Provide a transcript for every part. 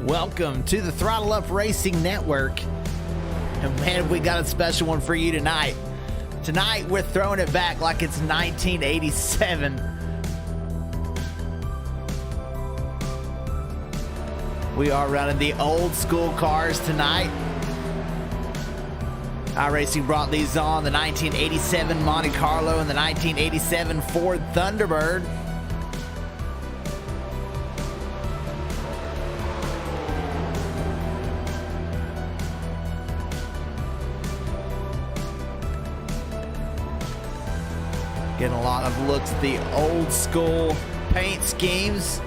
Welcome to the Throttle Up Racing Network. And man, we got a special one for you tonight. Tonight, we're throwing it back like it's 1987. We are running the old school cars tonight. iRacing brought these on, the 1987 Monte Carlo and the 1987 Ford Thunderbird. Getting a lot of looks at the old school paint schemes,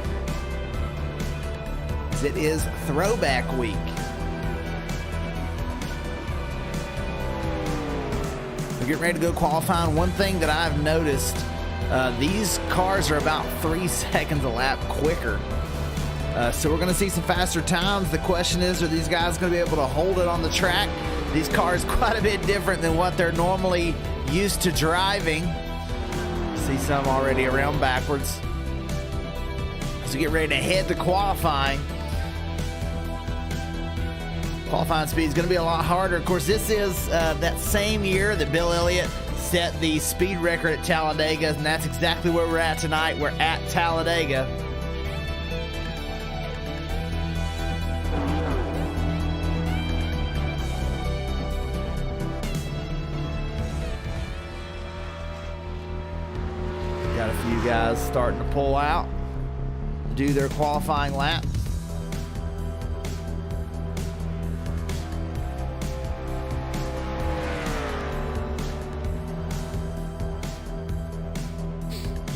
as it is throwback week. We're getting ready to go qualifying. One thing that I've noticed, these cars are about 3 seconds a lap quicker. So we're going to see some faster times. The question is, are these guys going to be able to hold it on the track? These cars quite a bit different than what they're normally used to driving. See some already around backwards. So get ready to head to qualifying. Qualifying speed is going to be a lot harder. Of course, this is that same year that Bill Elliott set the speed record at Talladega, and that's exactly where we're at tonight. We're at Talladega. Got a few guys starting to pull out, do their qualifying lap.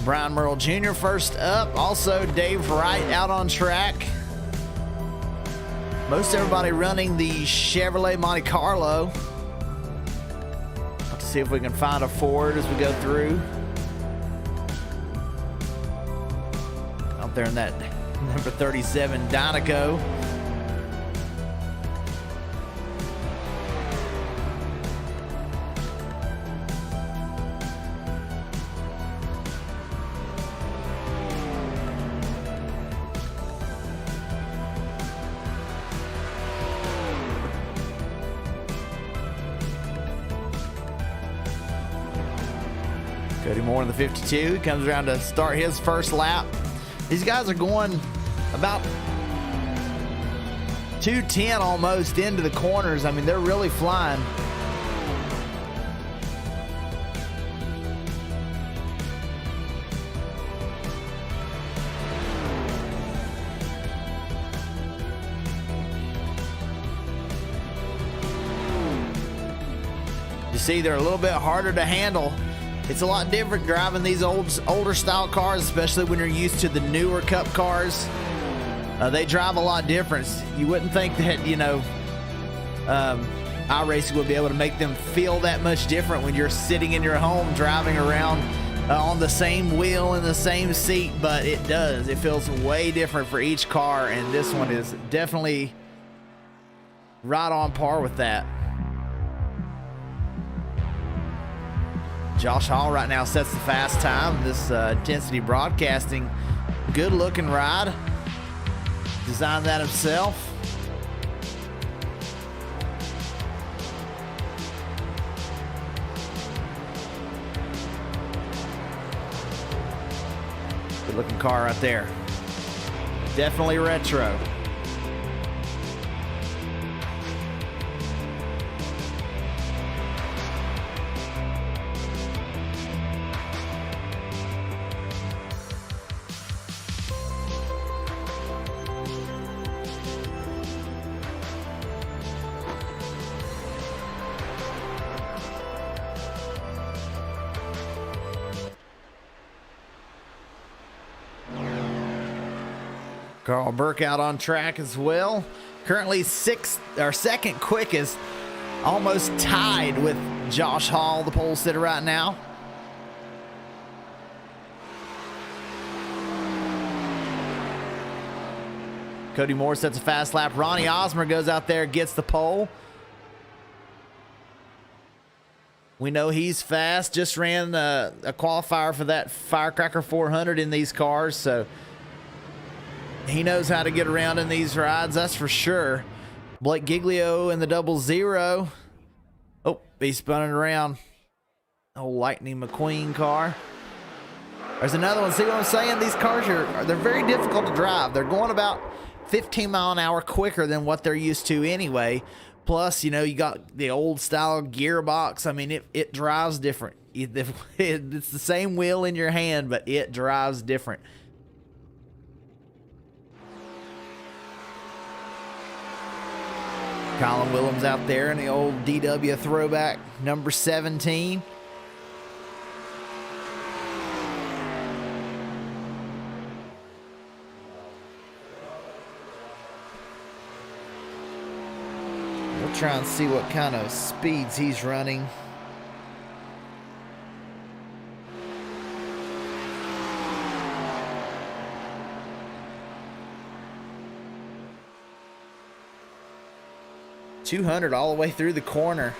Brian Merle Jr. first up. Also, Dave Wright out on track. Most everybody running the Chevrolet Monte Carlo. Let's see if we can find a Ford as we go through. Out there in that number 37 Dynaco. Cody Moore in the 52. He comes around to start his first lap. These guys are going about 210 almost into the corners. I mean, they're really flying. You see, they're a little bit harder to handle. It's a lot different driving these older style cars, especially when you're used to the newer Cup cars. They drive a lot different. You wouldn't think that, you know, iRacing would be able to make them feel that much different when you're sitting in your home driving around on the same wheel in the same seat, but it does. It feels way different for each car, and this one is definitely right on par with that. Josh Hall right now sets the fast time. This Intensity Broadcasting, good looking ride. Designed that himself. Good looking car right there. Definitely retro. Carl Burke out on track as well. Currently second quickest, almost tied with Josh Hall, the pole sitter right now. Cody Moore sets a fast lap. Ronnie Osmer goes out there, gets the pole. We know he's fast. Just ran a qualifier for that Firecracker 400 in these cars. So He knows how to get around in these rides, that's for sure. Blake Giglio in the 00. Oh, he's spinning around. Old Lightning McQueen car. There's another one. See what I'm saying? These cars they're very difficult to drive. They're going about 15 mile an hour quicker than what they're used to anyway. Plus, you know, you got the old style gearbox. I mean, it drives different. It's the same wheel in your hand, but it drives different. Colin Willems out there in the old DW throwback, number 17. We'll try and see what kind of speeds he's running. .200 all the way through the corner.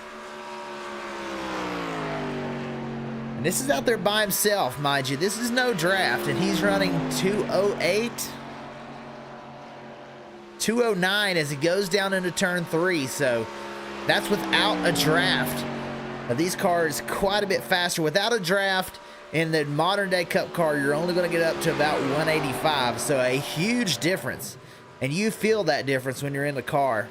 And this is out there by himself, mind you. This is no draft, and he's running 208. 209 as he goes down into turn 3, so that's without a draft. Now, these cars quite a bit faster. Without a draft, in the modern day cup car, you're only going to get up to about 185, so a huge difference. And you feel that difference when you're in the car.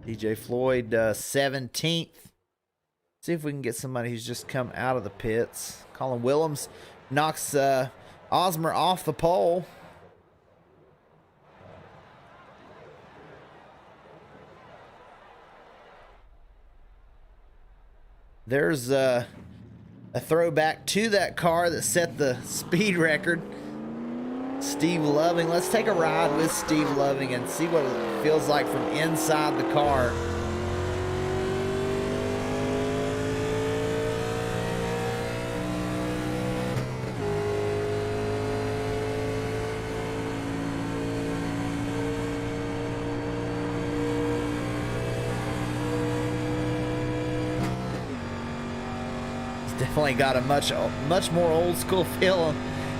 DJ Floyd 17th. See if we can get somebody who's just come out of the pits. Colin Willems knocks Osmer off the pole. There's a throwback to that car that set the speed record. Steve Loving. Let's take a ride with Steve Loving and see what it feels like from inside the car. He's definitely got a much more old school feel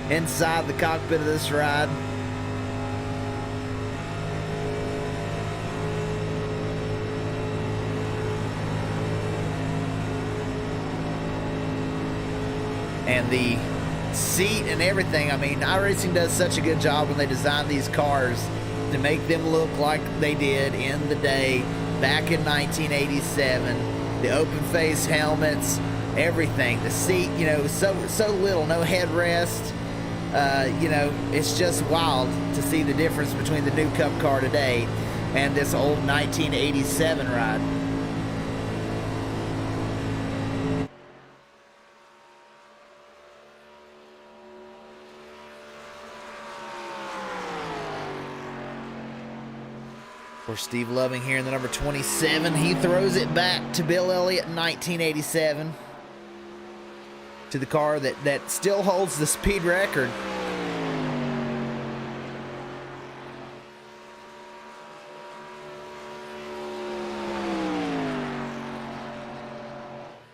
inside the cockpit of this ride. And the seat and everything. I mean, iRacing does such a good job when they design these cars to make them look like they did in the day back in 1987. The open face helmets, everything. The seat, you know, so little, no headrest. You know, it's just wild to see the difference between the new Cup car today and this old 1987 ride. For Steve Loving here in the number 27, he throws it back to Bill Elliott in 1987. To the car that still holds the speed record.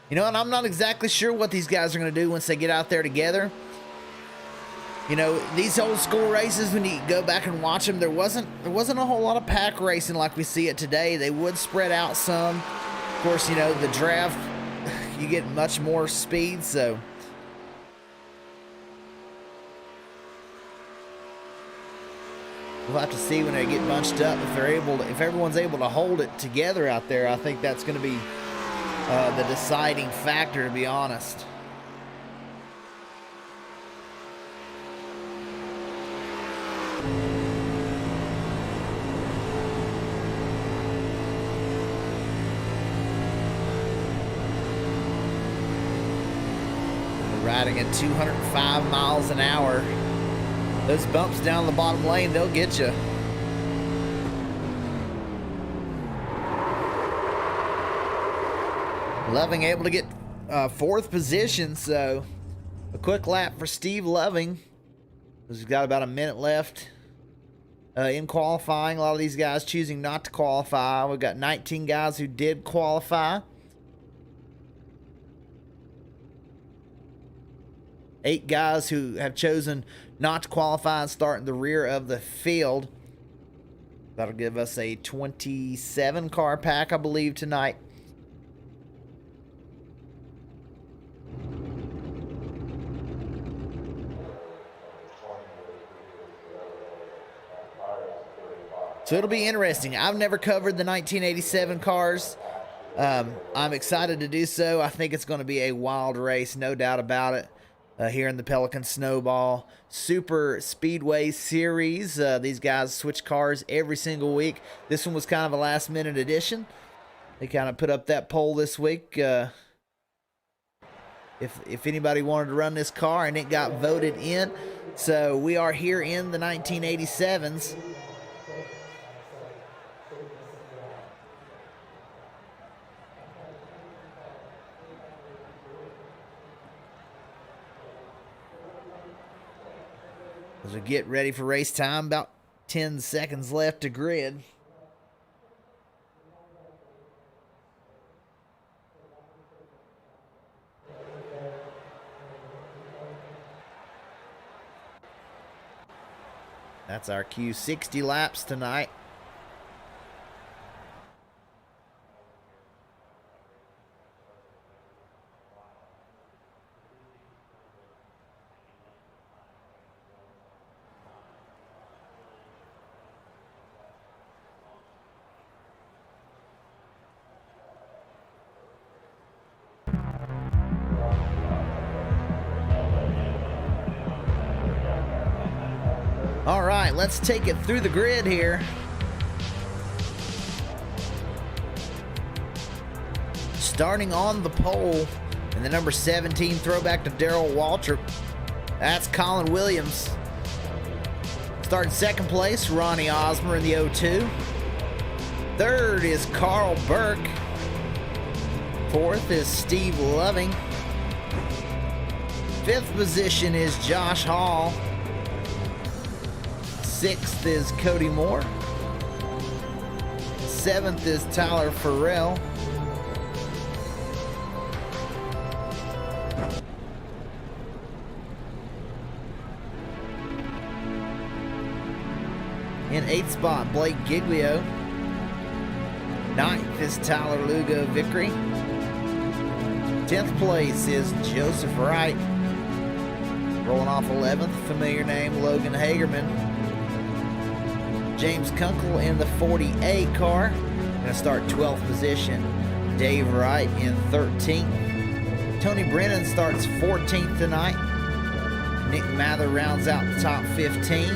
You know, and I'm not exactly sure what these guys are going to do once they get out there together. You know, these old school races, when you go back and watch them, there wasn't a whole lot of pack racing like we see it today. They would spread out some. Of course, you know, the draft, you get much more speed, so we'll have to see when they get bunched up if everyone's able to hold it together out there. I think that's going to be the deciding factor, to be honest. Riding at 205 miles an hour. Those bumps down the bottom lane, they'll get you. Loving able to get 4th position, so a quick lap for Steve Loving. He's got about a minute left in qualifying. A lot of these guys choosing not to qualify. We've got 19 guys who did qualify. 8 guys who have chosen not to qualify and start in the rear of the field. That'll give us a 27 car pack, I believe, tonight. So it'll be interesting. I've never covered the 1987 cars. I'm excited to do so. I think it's going to be a wild race, no doubt about it. Here in the Pelican Snowball Superspeedway series. These guys switch cars every single week. This one was kind of a last minute addition. They kind of put up that poll this week. If anybody wanted to run this car, and it got voted in. So we are here in the 1987s. As we get ready for race time, about 10 seconds left to grid. That's our cue, 60 laps tonight. All right, let's take it through the grid here. Starting on the pole in the number 17 throwback to Darrell Waltrip. That's Colin Williams. Starting second place, Ronnie Osmer in the 02. Third is Carl Burke. Fourth is Steve Loving. Fifth position is Josh Hall. Sixth is Cody Moore. Seventh is Tyler Farrell. In eighth spot, Blake Giglio. Ninth is Tyler Lugo Vickery. 10th place is Joseph Wright. Rolling off 11th, familiar name Logan Hagerman. James Kunkel in the 48 car. Gonna start 12th position. Dave Wright in 13th. Tony Brennan starts 14th tonight. Nick Mather rounds out the top 15.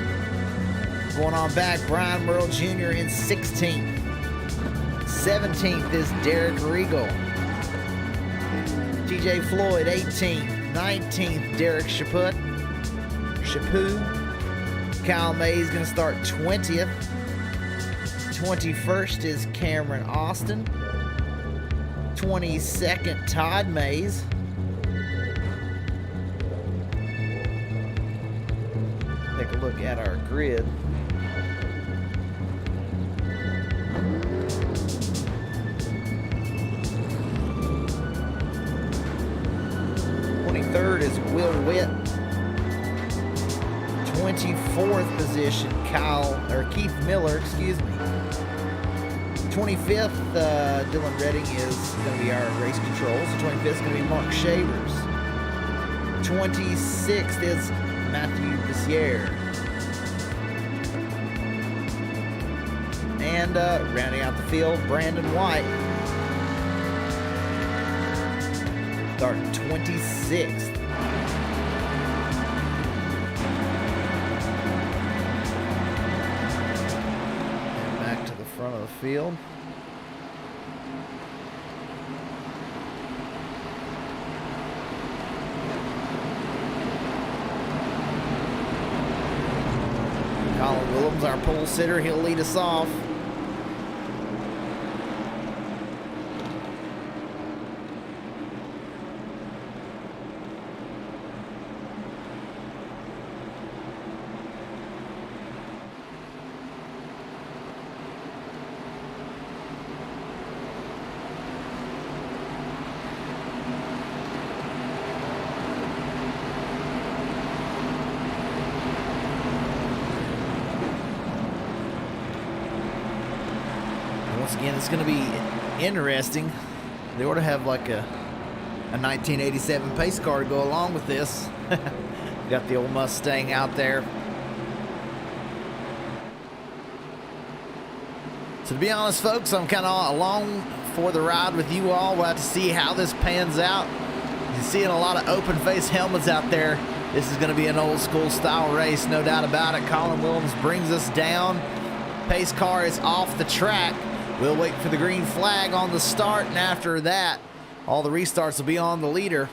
Going on back, Brian Merle Jr. in 16th. 17th is Derek Regal. TJ Floyd 18th. 19th, Derek Chaput. Kyle Mays going to start 20th. 21st is Cameron Austin. 22nd, Todd Mays. Take a look at our grid. Third is Will Witt. 24th position, Keith Miller, excuse me. 25th, Dylan Redding is going to be our race controls. 25th is going to be Mark Shavers. 26th is Matthew Bessiere. And rounding out the field, Brandon White. Starting 26th. And back to the front of the field. Colin Willems, our pole sitter, he'll lead us off. once again, it's going to be interesting. They ought to have like a 1987 pace car to go along with this. Got the old Mustang out there. So to be honest, folks, I'm kind of along for the ride with you all. We'll have to see how this pans out. You're seeing a lot of open face helmets out there. This is going to be an old school style race, no doubt about it. Colin Williams brings us down. Pace car is off the track. We'll wait for the green flag on the start, and after that, all the restarts will be on the leader.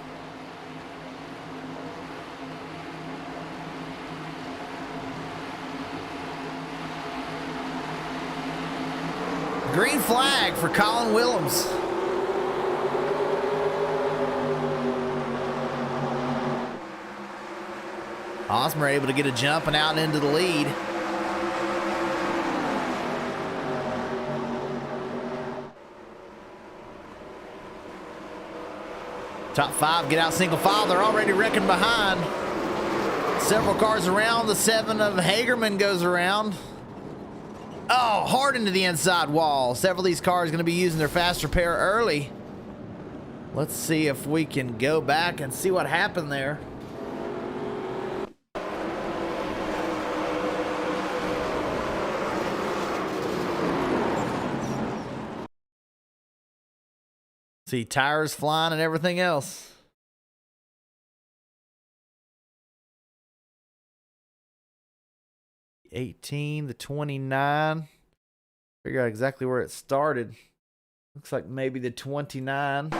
Green flag for Colin Williams. Osmer able to get a jump and out into the lead. Top 5 get out single file. They're already wrecking behind. Several cars around. The 7 of Hagerman goes around. Oh, hard into the inside wall. Several of these cars going to be using their fast repair early. Let's see if we can go back and see what happened there. See tires flying and everything else. The 18, the 29. Figure out exactly where it started. Looks like maybe the 29.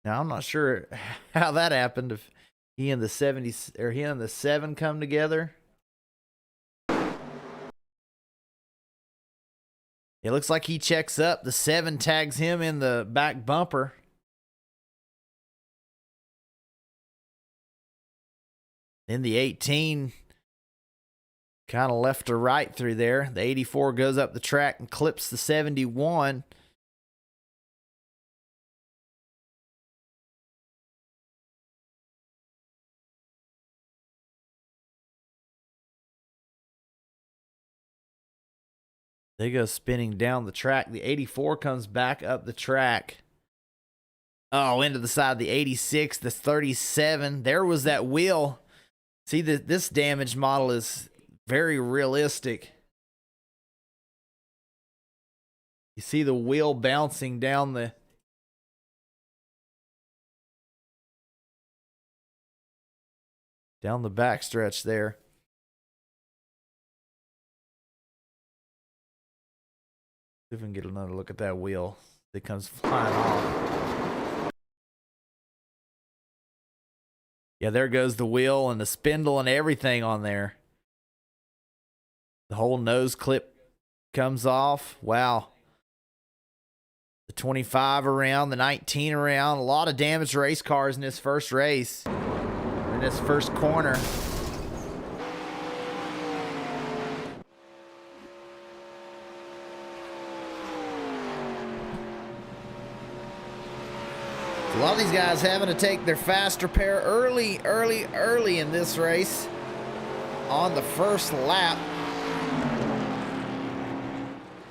Now I'm not sure how that happened. If he and the 70s or he and the 7 come together. It looks like he checks up. The 7 tags him in the back bumper. Then the 18 kind of left to right through there. The 84 goes up the track and clips the 71. They go spinning down the track. The 84 comes back up the track. Oh, into the side of the 86, the 37. There was that wheel. See, this damaged model is very realistic. You see the wheel bouncing down the backstretch there. See if we can get another look at that wheel. It comes flying off. Yeah, there goes the wheel and the spindle and everything on there. The whole nose clip comes off. Wow. The 25 around, the 19 around. A lot of damaged race cars in this first race. In this first corner. A lot of these guys having to take their fast repair early in this race on the first lap.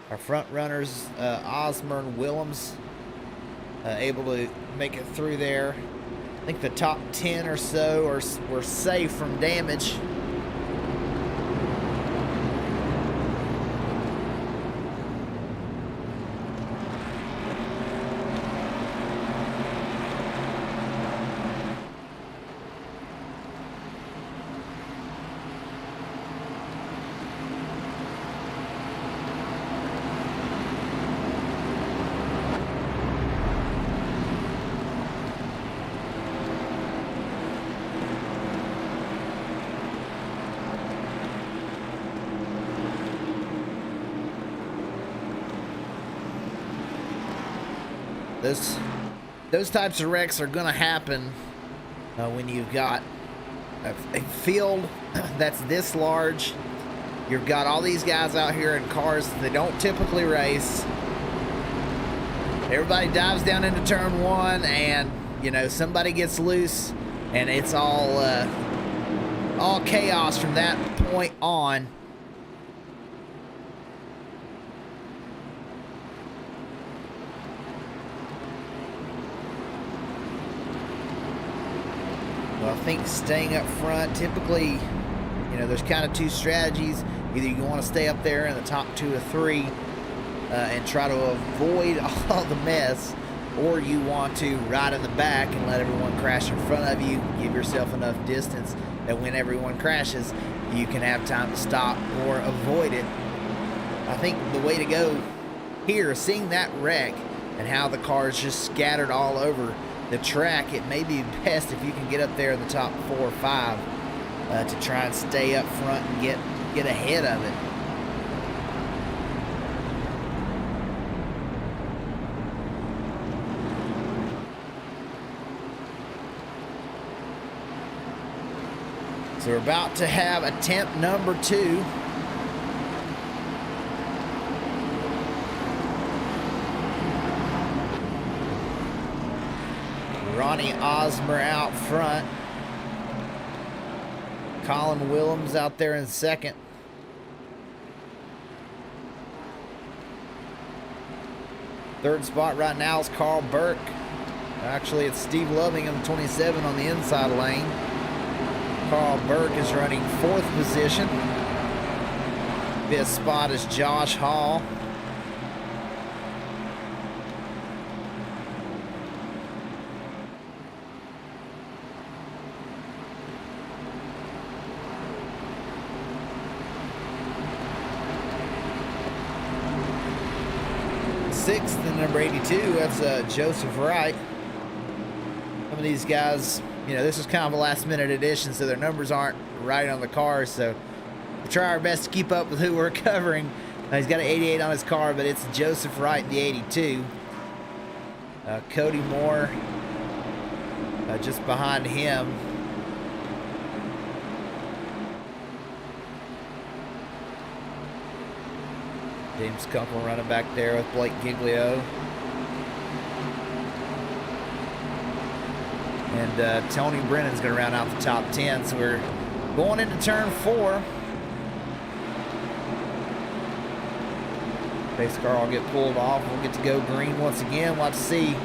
Our front runners, Osmer and Willems, able to make it through there. I think the top 10 or so were safe from damage. Those types of wrecks are going to happen when you've got a field that's this large. You've got all these guys out here in cars that don't typically race. Everybody dives down into turn 1 and, you know, somebody gets loose and it's all all chaos from that point on. Well, I think staying up front, typically, you know, there's kind of two strategies. Either you want to stay up there in the top 2 or 3 and try to avoid all the mess, or you want to ride in the back and let everyone crash in front of you, give yourself enough distance that when everyone crashes, you can have time to stop or avoid it. I think the way to go here, seeing that wreck and how the cars just scattered all over the track, it may be best if you can get up there in the top 4 or 5 to try and stay up front and get ahead of it. So we're about to have attempt number 2. Ronnie Osmer out front. Colin Willems out there in second. Third spot right now is Carl Burke. Actually, it's Steve Loving in the 27 on the inside lane. Carl Burke is running 4th position. 5th spot is Josh Hall. Sixth and number 82, that's Joseph Wright. Some of these guys, you know, this is kind of a last minute addition, so their numbers aren't right on the cars, so we'll try our best to keep up with who we're covering. He's got an 88 on his car, but it's Joseph Wright in the 82. Cody Moore just behind him. James Kunkel running back there with Blake Giglio. And Tony Brennan's going to round out the top 10. So we're going into turn 4. Pace car will get pulled off. We'll get to go green once again. We'll have to see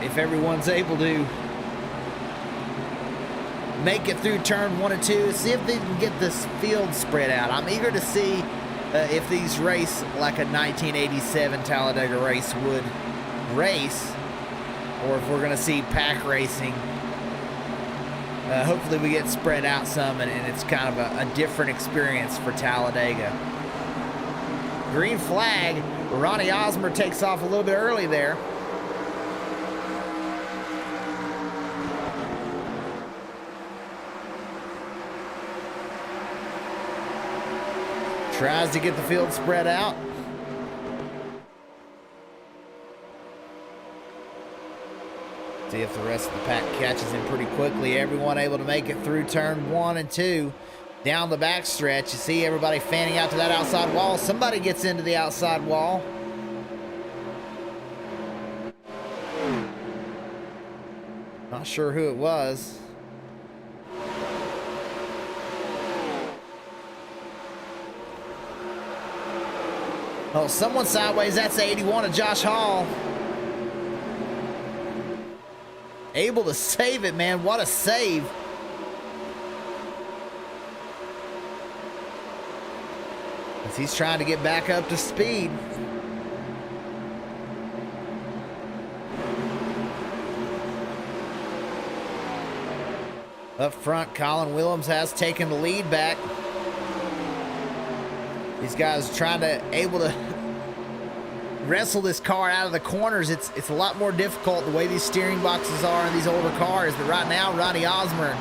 if everyone's able to make it through turn 1 and 2. See if they can get this field spread out. I'm eager to see if these race like a 1987 Talladega race would race, or if we're going to see pack racing. Hopefully we get spread out some, and it's kind of a different experience for Talladega. Green flag. Ronnie Osmer takes off a little bit early there. Tries to get the field spread out. See if the rest of the pack catches him pretty quickly. Everyone able to make it through turn 1 and 2. Down the back stretch, you see everybody fanning out to that outside wall. Somebody gets into the outside wall. Not sure who it was. Oh, someone sideways. That's the 81 of Josh Hall. Able to save it, man. What a save. As he's trying to get back up to speed. Up front, Colin Willems has taken the lead back. These guys trying to able to wrestle this car out of the corners. It's a lot more difficult the way these steering boxes are in these older cars. But right now, Ronnie Osmer,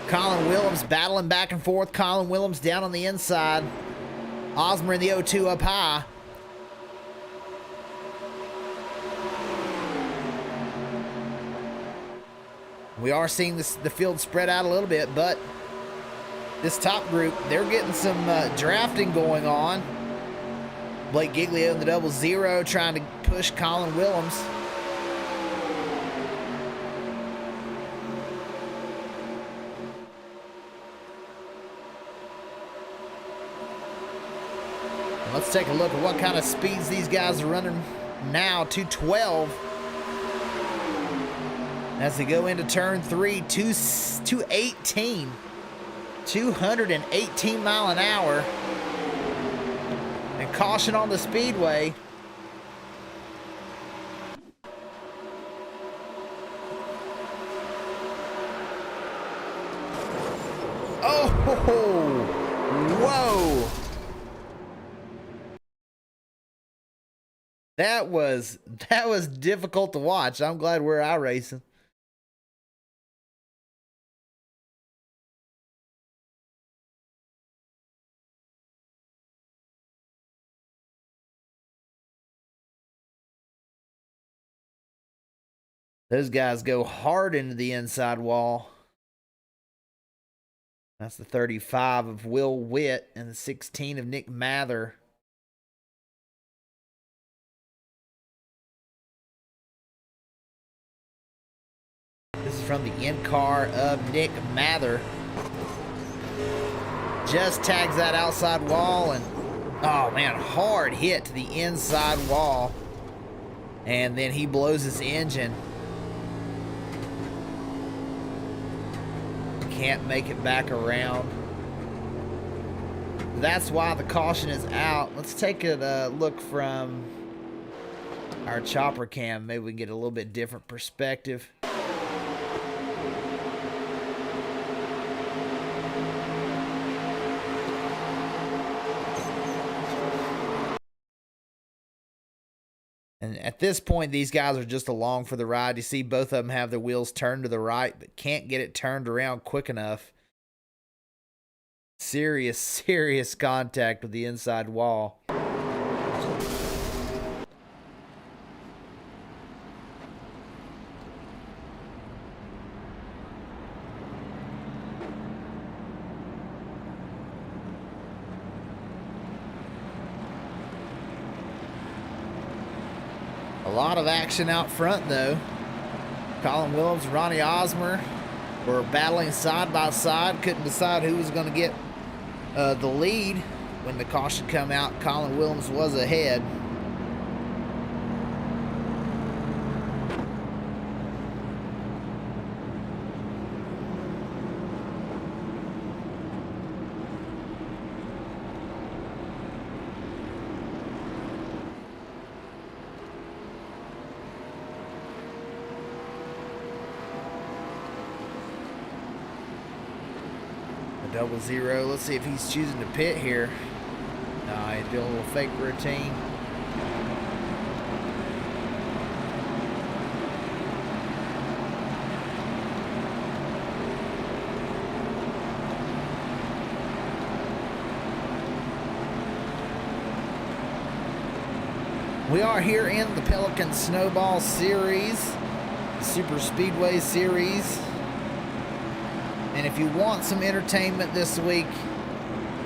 Colin Willems battling back and forth. Colin Willems down on the inside. Osmer in the 0-2 up high. We are seeing the field spread out a little bit, but this top group, they're getting some drafting going on. Blake Giglio in the 00 trying to push Colin Willems. Let's take a look at what kind of speeds these guys are running now. 212. As they go into turn 3, 218. 218 mile an hour. And caution on the speedway. Oh, whoa. That was difficult to watch. I'm glad we're out racing. Those guys go hard into the inside wall. That's the 35 of Will Witt and the 16 of Nick Mather. This is from the in-car of Nick Mather. Just tags that outside wall and, oh man, hard hit to the inside wall. And then he blows his engine. Can't make it back around. That's why the caution is out. Let's take a look from our chopper cam. Maybe we can get a little bit different perspective. And at this point, these guys are just along for the ride. You see both of them have their wheels turned to the right, but can't get it turned around quick enough. Serious contact with the inside wall. A lot of action out front, though. Colin Williams and Ronnie Osmer were battling side by side. Couldn't decide who was going to get the lead. When the caution come out, Colin Williams was ahead. Double zero. Let's see if he's choosing to pit here. No, he's doing a little fake routine. We are here in the Pelican Snowball Series, the Superspeedway Series. And if you want some entertainment this week,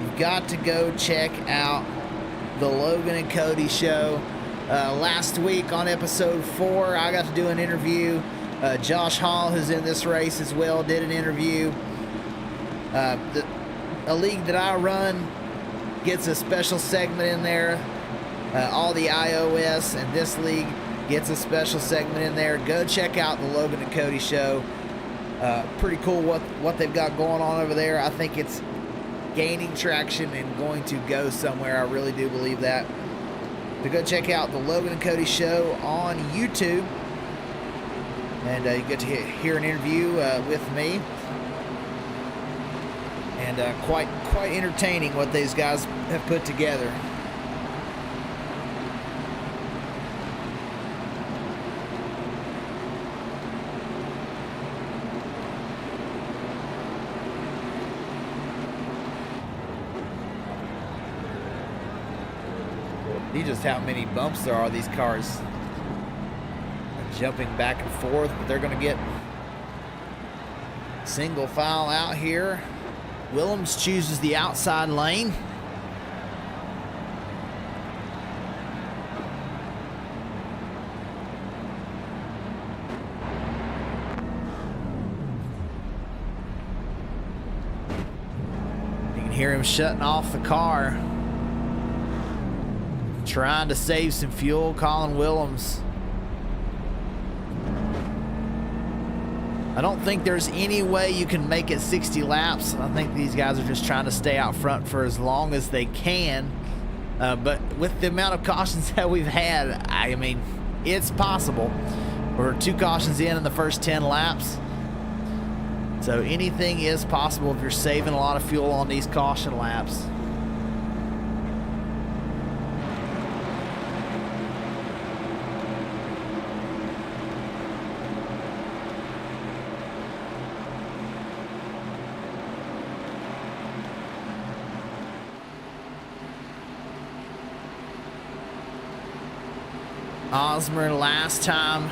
you've got to go check out the Logan and Cody show. Last week on episode 4, I got to do an interview. Josh Hall, who's in this race as well, did an interview. A league that I run gets a special segment in there. All the iOS and this league gets a special segment in there. Go check out the Logan and Cody show. Pretty cool what they've got going on over there. I think it's gaining traction and going to go somewhere. I really do believe that. So go check out the Logan and Cody show on YouTube. And you get to hear an interview with me. And quite entertaining what these guys have put together. See just how many bumps there are. These cars jumping back and forth, but they're going to get single file out here. Willems chooses the outside lane. You can hear him shutting off the car. Trying to save some fuel, Colin Willems. I don't think there's any way you can make it 60 laps. I think these guys are just trying to stay out front for as long as they can. But with the amount of cautions that we've had, I mean, it's possible. We're 2 cautions in the first 10 laps. So anything is possible if you're saving a lot of fuel on these caution laps. Osmer last time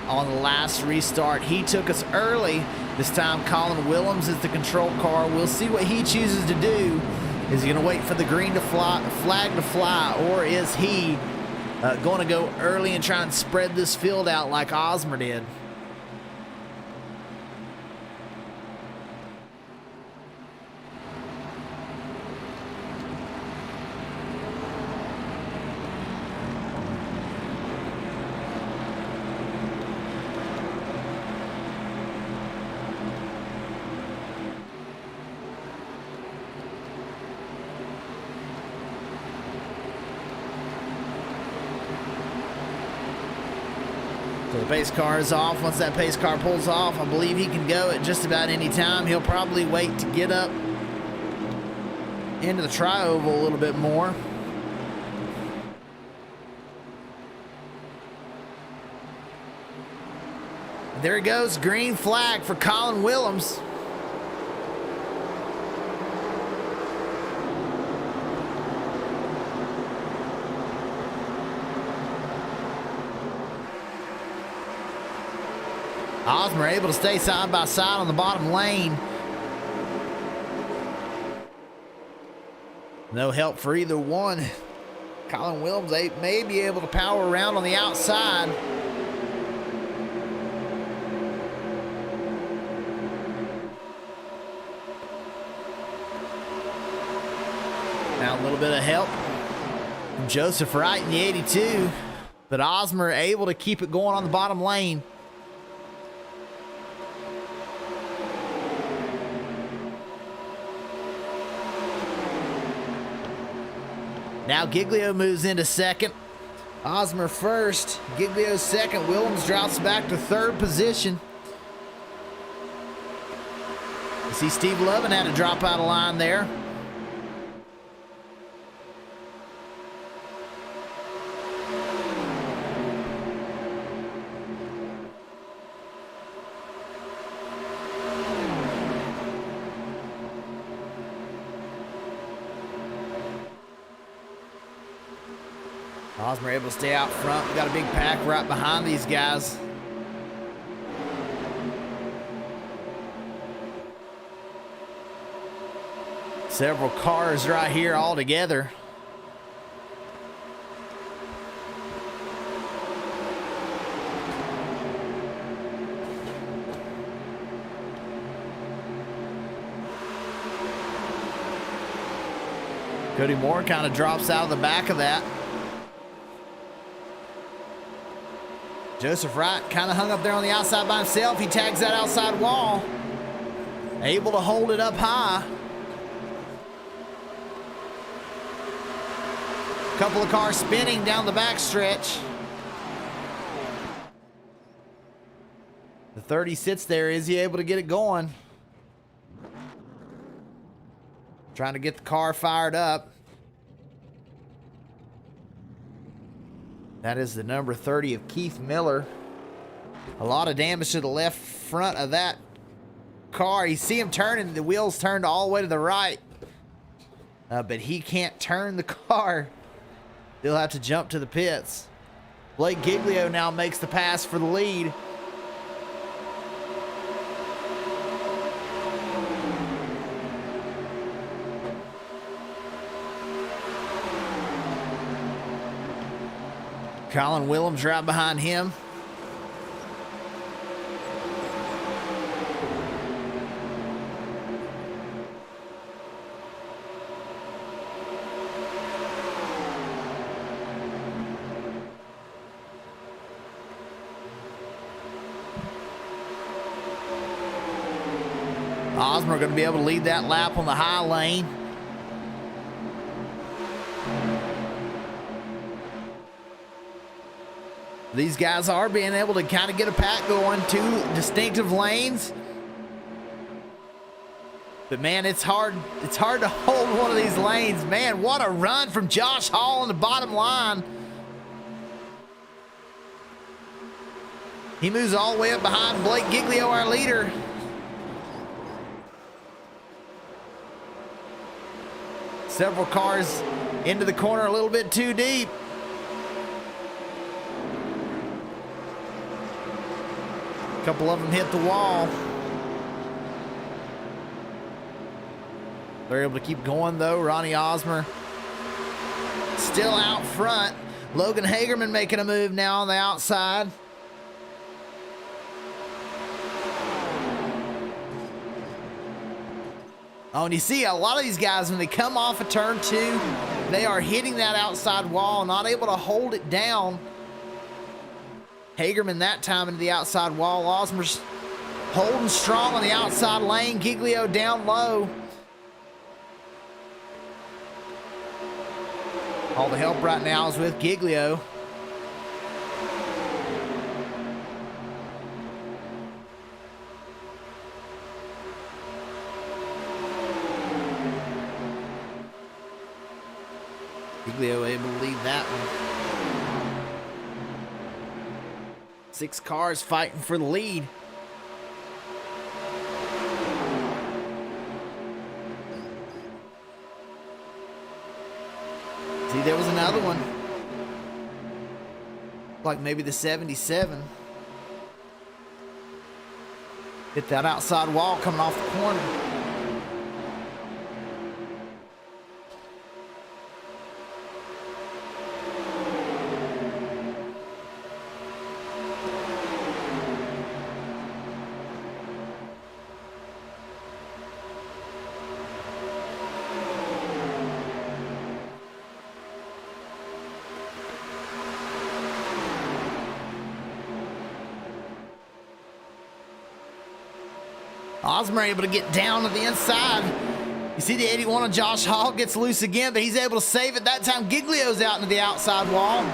on the last restart, he took us early. This time Colin Willems is the control car. We'll see what he chooses to do. Is he going to wait for the green to fly, flag to fly, or is he going to go early and try and spread this field out like Osmer did? So the pace car is off. Once that pace car pulls off, I believe he can go at just about any time. He'll probably wait to get up into the tri-oval a little bit more. There he goes, green flag for Colin Willems. Osmer able to stay side by side on the bottom lane. No help for either one. Colin Willems may be able to power around on the outside. Now a little bit of help from Joseph Wright in the 82, but Osmer able to keep it going on the bottom lane. Now Giglio moves into second. Osmer first, Giglio second. Willems drops back to third position. You see Steve Lovin had to drop out of line there. Osmer able to stay out front. We got a big pack right behind these guys. Several cars right here all together. Cody Moore kind of drops out of the back of that. Joseph Wright kind of hung up there on the outside by himself. He tags that outside wall. Able to hold it up high. Couple of cars spinning down the back stretch. The 30 sits there. Is he able to get it going? Trying to get the car fired up. That is the number 30 of Keith Miller. A lot of damage to the left front of that car. You see him turning. The wheels turned all the way to the right. But he can't turn the car. They'll have to jump to the pits. Blake Giglio now makes the pass for the lead. Colin Willems right behind him. Osmer going to be able to lead that lap on the high lane. These guys are being able to kind of get a pack going, two distinctive lanes. But man, it's hard to hold one of these lanes. Man, what a run from Josh Hall on the bottom line. He moves all the way up behind Blake Giglio, our leader. Several cars into the corner a little bit too deep. A couple of them hit the wall. They're able to keep going though. Ronnie Osmer still out front. Logan Hagerman making a move now on the outside. Oh, and you see a lot of these guys, when they come off of turn 2, they are hitting that outside wall, not able to hold it down. Hagerman that time into the outside wall. Osmer's holding strong on the outside lane. Giglio down low. All the help right now is with Giglio. Giglio able to lead that one. 6 cars fighting for the lead. See, there was another one. Like maybe the 77. Hit that outside wall coming off the corner. Osmer able to get down to the inside. You see the 81 of Josh Hall gets loose again, but he's able to save it. That time Giglio's out into the outside wall.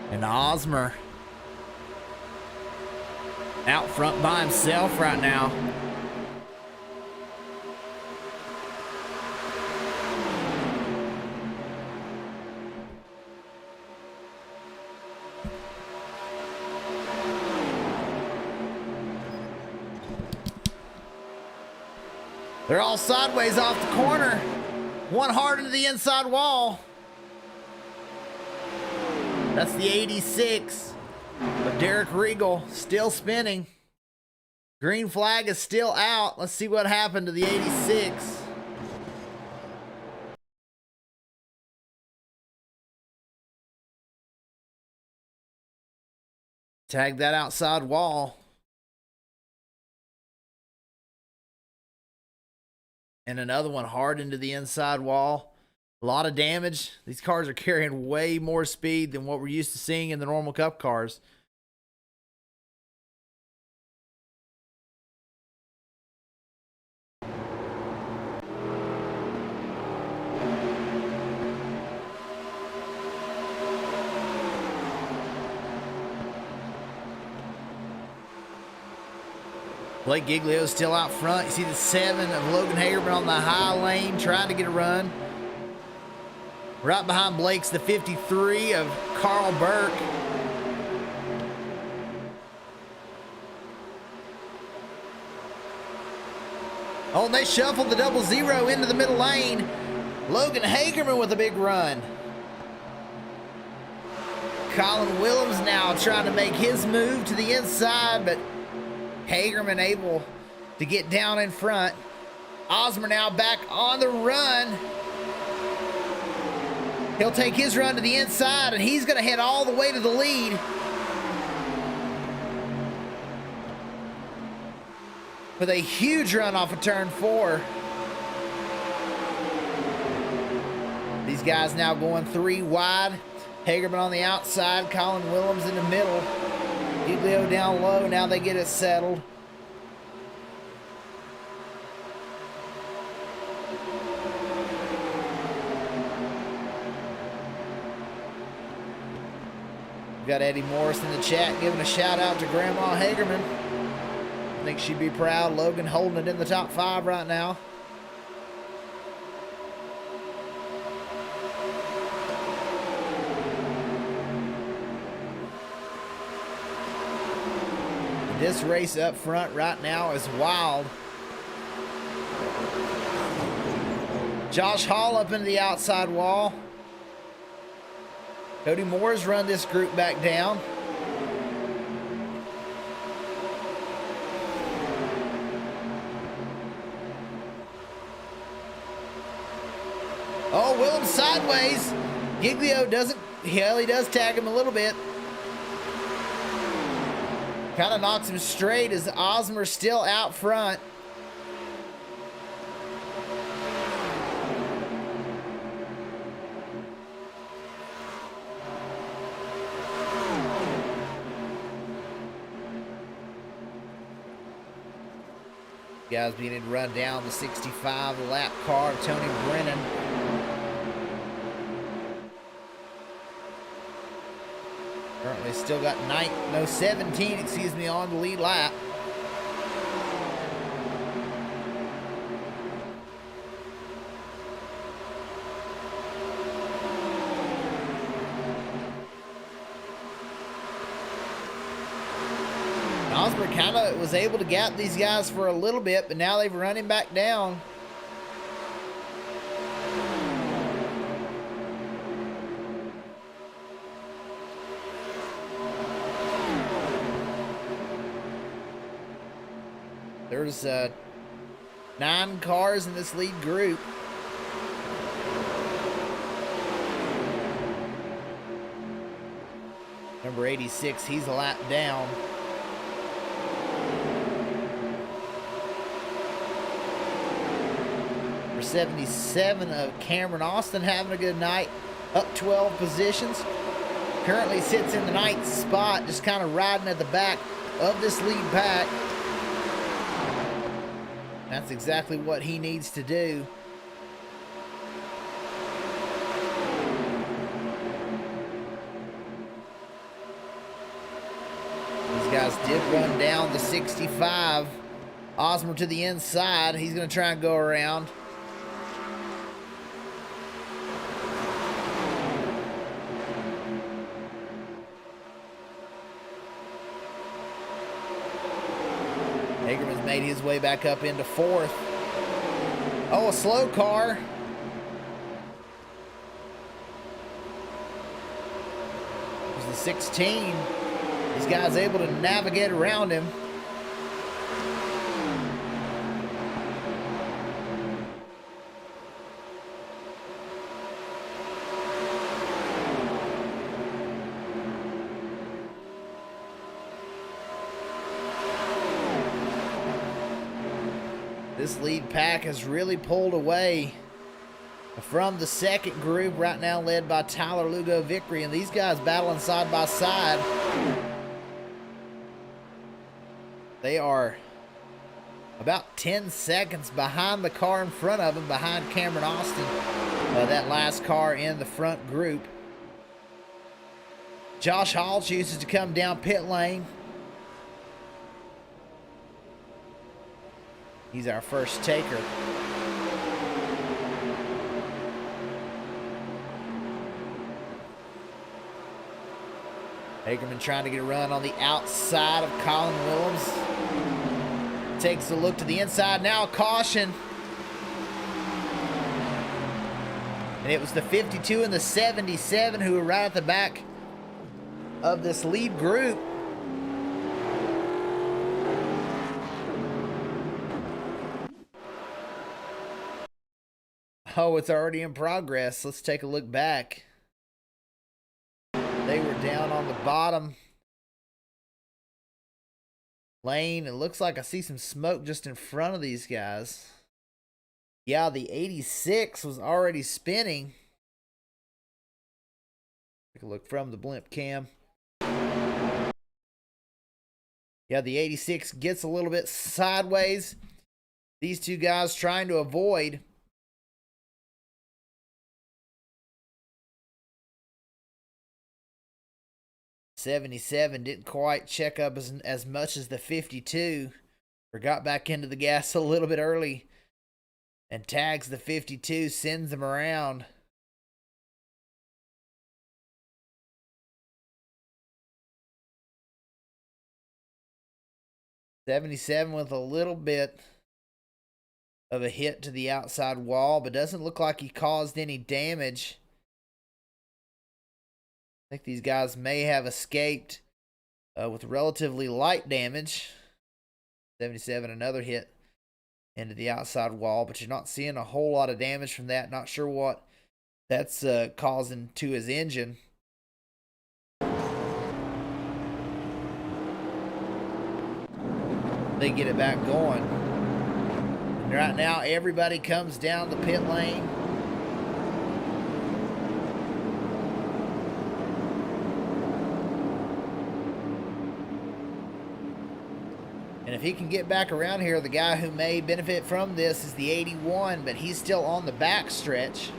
And Osmer out front by himself right now. They're all sideways off the corner. One hard into the inside wall. That's the 86 of Derek Regal, still spinning. Green flag is still out. Let's see what happened to the 86. Tag that outside wall. And another one hard into the inside wall. A lot of damage. These cars are carrying way more speed than what we're used to seeing in the normal Cup cars. Blake Giglio is still out front. You see the 7 of Logan Hagerman on the high lane trying to get a run. Right behind Blake's the 53 of Carl Burke. Oh, and they shuffled the 00 into the middle lane. Logan Hagerman with a big run. Colin Willems now trying to make his move to the inside, but Hagerman able to get down in front. Osmer now back on the run. He'll take his run to the inside, and he's going to head all the way to the lead. With a huge run off of turn 4. These guys now going 3 wide. Hagerman on the outside, Colin Willems in the middle. Giglio down low, now they get it settled. We've got Eddie Morris in the chat giving a shout out to Grandma Hagerman. I think she'd be proud. Logan holding it in the top 5 right now. This race up front right now is wild. Josh Hall up into the outside wall. Cody Moore's run this group back down. Oh, Willems sideways. Giglio doesn't, hell, he does tag him a little bit. Kind of knocks him straight as Osmer's still out front. Guys beginning to run down the 65 lap car of Tony Brennan. Currently still got 17, excuse me, on the lead lap. Osborne kind of was able to gap these guys for a little bit, but now they've run him back down. There's 9 cars in this lead group. Number 86, he's a lap down. Number 77 of Cameron Austin having a good night, up 12 positions. Currently sits in the 9th spot, just kind of riding at the back of this lead pack. That's exactly what he needs to do. These guys did run down the 65. Osmer to the inside. He's going to try and go around. Hagerman's made his way back up into 4th. Oh, a slow car. It was the 16. These guys able to navigate around him. This lead pack has really pulled away from the second group, right now led by Tyler Lugo Vickery, and these guys battling side by side. They are about 10 seconds behind the car in front of them, behind Cameron Austin, that last car in the front group. Josh Hall chooses to come down pit lane. He's our first taker. Hagerman trying to get a run on the outside of Colin Willems. Takes a look to the inside. Now a caution. And it was the 52 and the 77 who were right at the back of this lead group. Oh, it's already in progress. Let's take a look back. They were down on the bottom lane. It looks like I see some smoke just in front of these guys. Yeah, the 86 was already spinning. Take a look from the blimp cam. Yeah, the 86 gets a little bit sideways. These two guys trying to avoid. '77 didn't quite check up as much as the 52. Or got back into the gas a little bit early. And tags the 52, sends them around. '77 with a little bit of a hit to the outside wall, but doesn't look like he caused any damage. I think these guys may have escaped with relatively light damage. '77, another hit into the outside wall, but you're not seeing a whole lot of damage from that. Not sure what that's causing to his engine. They get it back going. And right now, everybody comes down the pit lane. And if he can get back around here, the guy who may benefit from this is the 81, but he's still on the back stretch.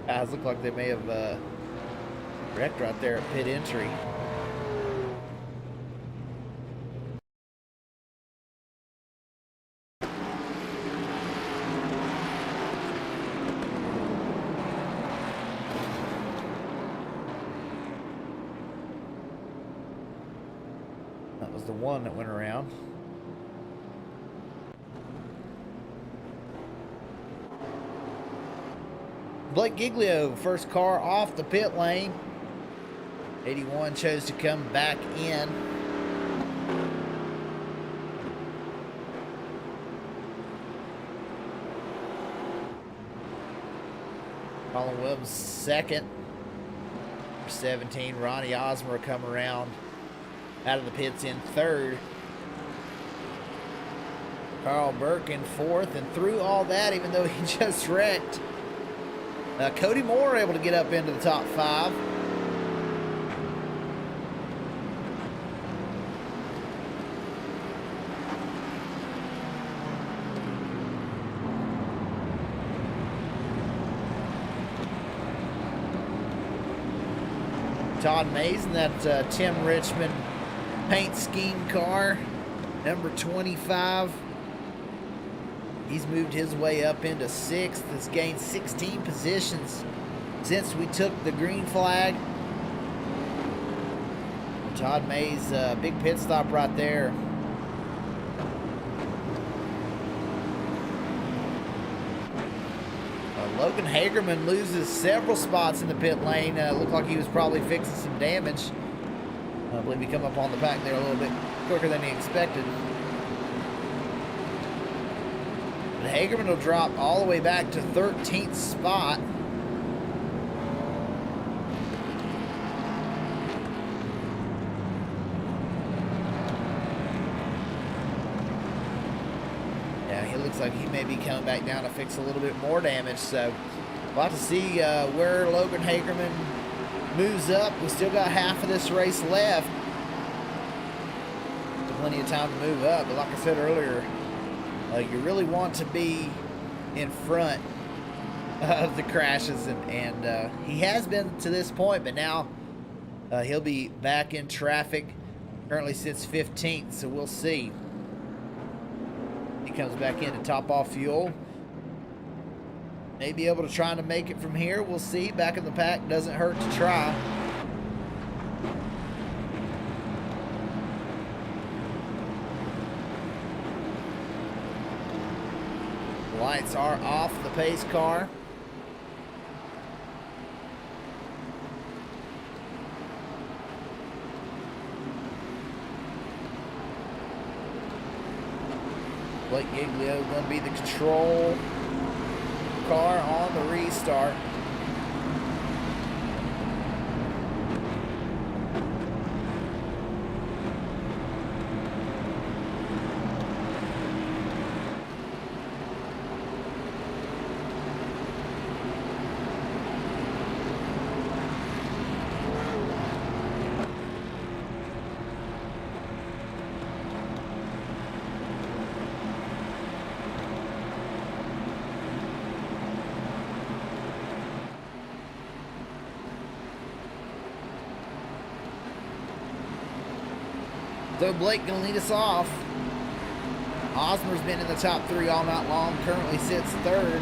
Guys look like they may have wrecked right there at pit entry. That was the one that went around. Blake Giglio, first car off the pit lane. 81 chose to come back in. Colin Williams second. For 17, Ronnie Osmer come around out of the pits in third. Carl Burke in fourth, and through all that, even though he just wrecked, Cody Moore able to get up into the top five. Todd Mays in that Tim Richmond paint scheme car, number 25. He's moved his way up into sixth. Has gained 16 positions since we took the green flag. Todd Mays, big pit stop right there. Logan Hagerman loses several spots in the pit lane. Looked like he was probably fixing some damage. I believe he come up on the pack there a little bit quicker than he expected. But Hagerman will drop all the way back to 13th spot. Looks like he may be coming back down to fix a little bit more damage, so we'll have to see where Logan Hagerman moves up. We still got half of this race left. Plenty of time to move up, but like I said earlier, you really want to be in front of the crashes, and he has been to this point, but now he'll be back in traffic. Currently sits 15th, so we'll see. He comes back in to top off fuel. May be able to try to make it from here. We'll see. Back in the pack, doesn't hurt to try. The lights are off the pace car. Blake Giglio going to be the control car on the restart. So Blake gonna lead us off. Osmer's been in the top 3 all night long, currently sits 3rd.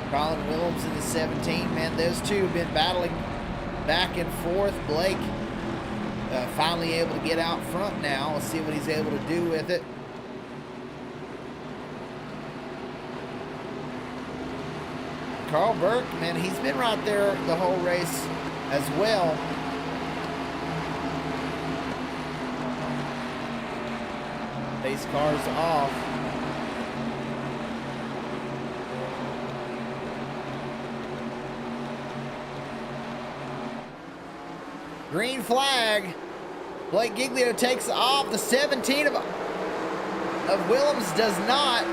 Colin Williams in the 17. Man, those two have been battling back and forth. Blake finally able to get out front now. Let's see what he's able to do with it. Carl Burke, man, he's been right there the whole race as well. These cars off. Green flag. Blake Giglio takes off. The 17 of Willems does not.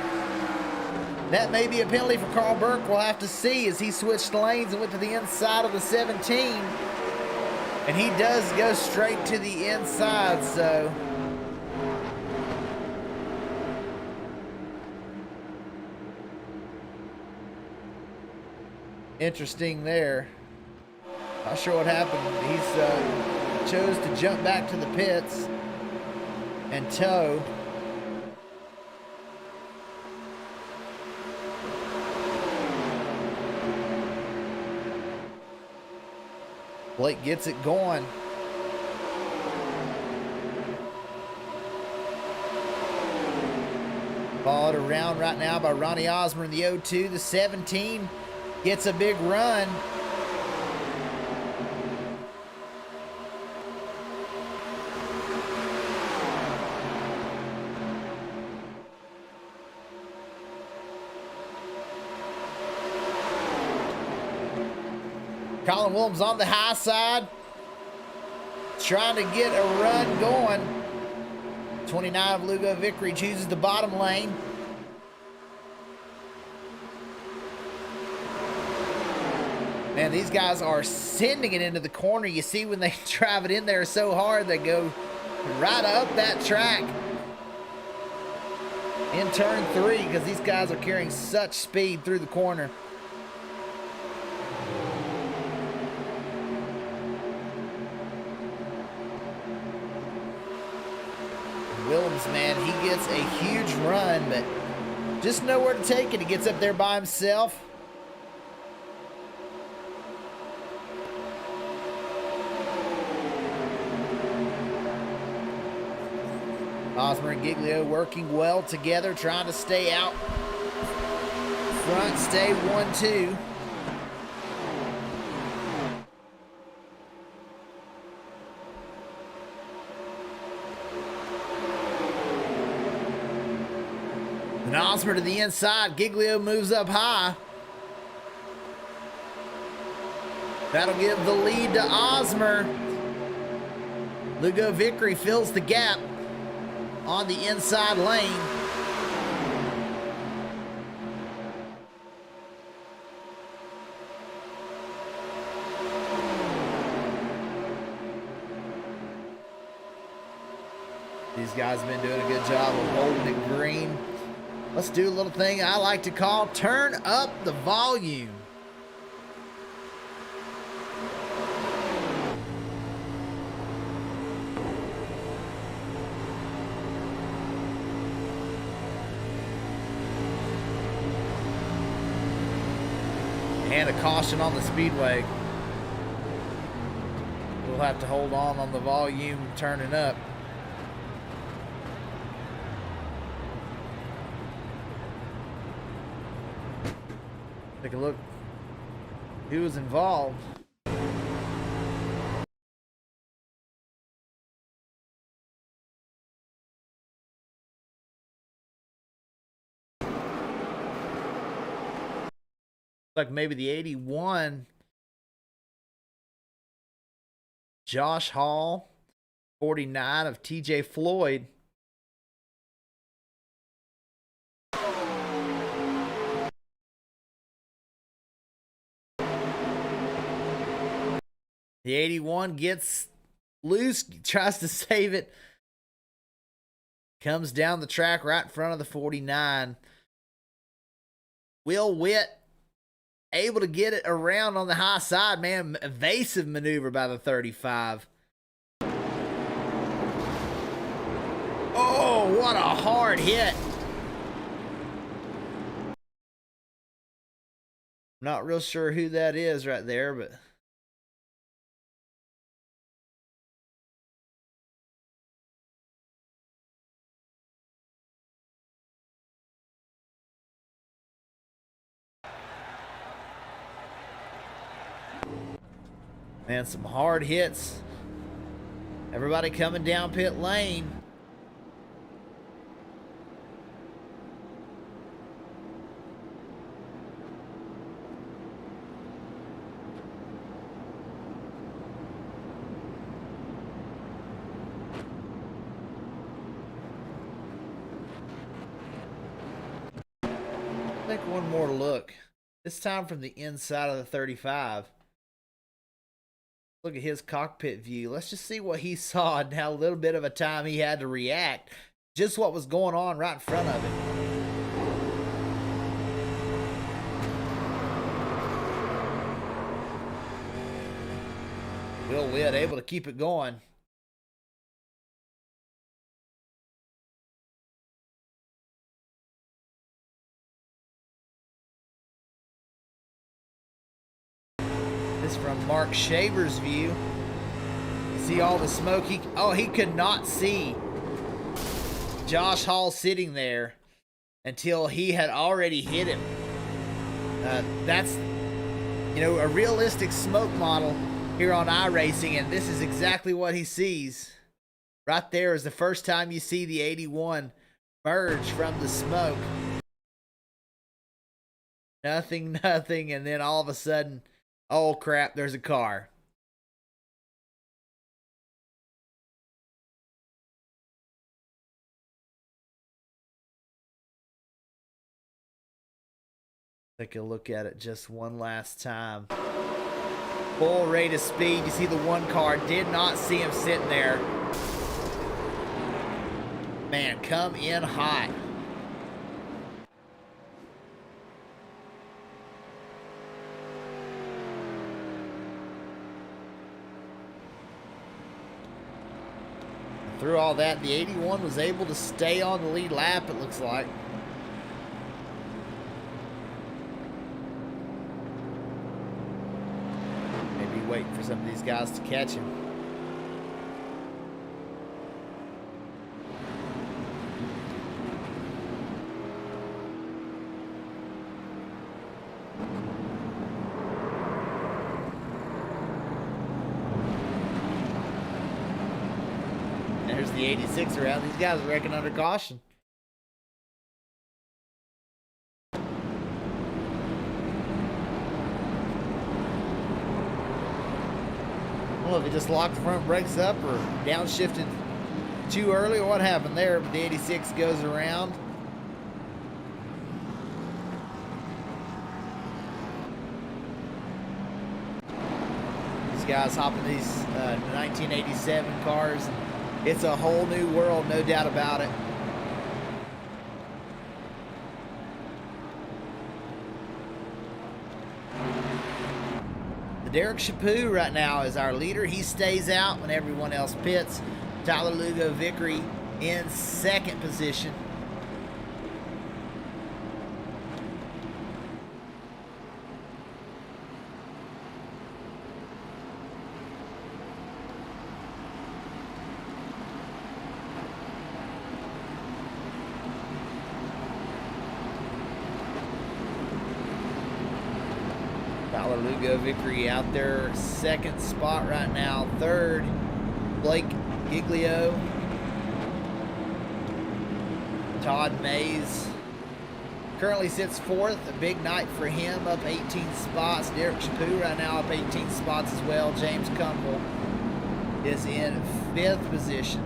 That may be a penalty for Carl Burke. We'll have to see as he switched lanes and went to the inside of the 17. And he does go straight to the inside, so... interesting there. Not sure what happened. He's chose to jump back to the pits and tow. Blake gets it going. Followed around right now by Ronnie Osmer in the 02. The 17 gets a big run. Colin Williams on the high side, trying to get a run going. 29 of Lugo Vickery chooses the bottom lane. Man, these guys are sending it into the corner. You see when they drive it in there so hard, they go right up that track in turn 3 because these guys are carrying such speed through the corner. Williams, man, he gets a huge run, but just nowhere to take it. He gets up there by himself. Osmer and Giglio working well together, trying to stay out front, stay 1-2. And Osmer to the inside. Giglio moves up high. That'll give the lead to Osmer. Lugo Vickery fills the gap on the inside lane. These guys have been doing a good job of holding it green. Let's do a little thing I like to call turn up the volume. And a caution on the speedway. We'll have to hold on the volume turning up. Take a look who was involved. Like maybe the 81. Josh Hall. 49 of TJ Floyd. The 81 gets loose, tries to save it. Comes down the track right in front of the 49. Will Witt able to get it around on the high side, man. Evasive maneuver by the 35. Oh, what a hard hit. Not real sure who that is right there, but... Man, some hard hits. Everybody coming down pit lane. Take one more look. This time from the inside of the 35. Look at his cockpit view. Let's just see what he saw and how little bit of a time he had to react. Just what was going on right in front of him. Will Witt able to keep it going. This is from Mark Shaver's view. You see all the smoke. He could not see Josh Hall sitting there until he had already hit him. That's, you know, a realistic smoke model here on iRacing, and this is exactly what he sees. Right there is the first time you see the 81 merge from the smoke. Nothing, and then all of a sudden, oh crap, there's a car. Take a look at it just one last time. Full rate of speed. You see the one car. Did not see him sitting there. Man, come in hot. Through all that, the 81 was able to stay on the lead lap, it looks like. Maybe waiting for some of these guys to catch him. There's the 86 around. These guys are wrecking under caution. I don't know if he just locked the front brakes up or downshifted too early or what happened there, but the 86 goes around. These guys hopping these 1987 cars. It's a whole new world, no doubt about it. The Derek Chaput right now is our leader. He stays out when everyone else pits. Tyler Lugo Vickery in second position. Tyler Lugo Vickery out there, second spot right now. Third, Blake Giglio. Todd Mays currently sits fourth. A big night for him, up 18 spots. Derek Chaput right now up 18 spots as well. James Kunkel is in 5th position.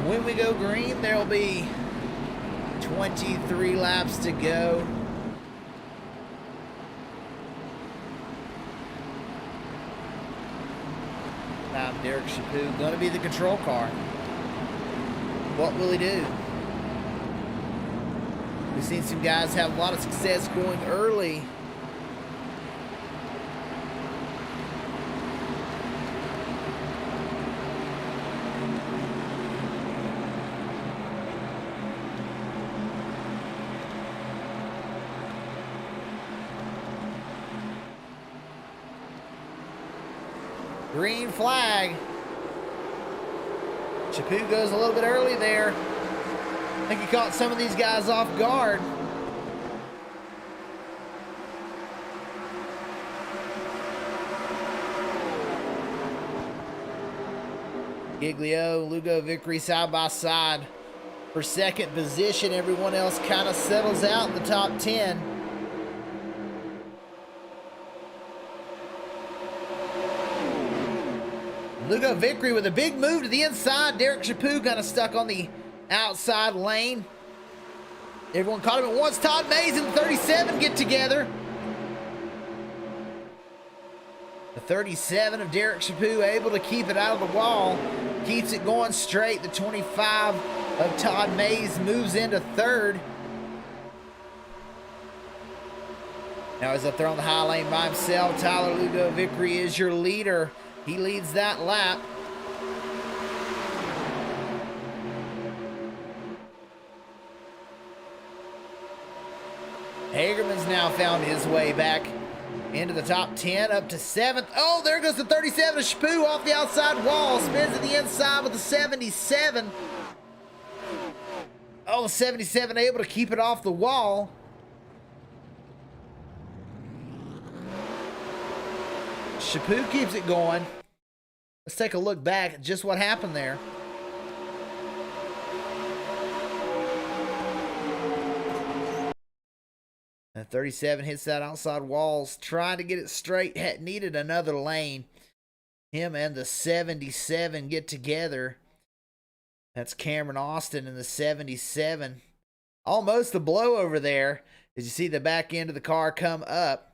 When we go green, there'll be 23 laps to go. Now Derek Chaput going to be the control car. What will he do? We've seen some guys have a lot of success going early. Green flag. Chaput goes a little bit early there. I think he caught some of these guys off guard. Giglio, Lugo, Vickery side by side for 2nd position. Everyone else kind of settles out in the top 10. Lugo Vickery with a big move to the inside. Derek Chaput kind of stuck on the outside lane. Everyone caught him at once. Todd Mays and the 37 get together. The 37 of Derek Chaput able to keep it out of the wall. Keeps it going straight. The 25 of Todd Mays moves into 3rd. Now he's up there on the high lane by himself. Tyler Lugo Vickery is your leader. He leads that lap. Hagerman's now found his way back into the top 10, up to 7th. Oh, there goes the 37 of Chaput off the outside wall. Spins to the inside with the 77. Oh, the 77 able to keep it off the wall. Chaput keeps it going. Let's take a look back at just what happened there. And 37 hits that outside walls, trying to get it straight. Needed another lane. Him and the 77 get together. That's Cameron Austin and the 77. Almost a blow over there as you see the back end of the car come up.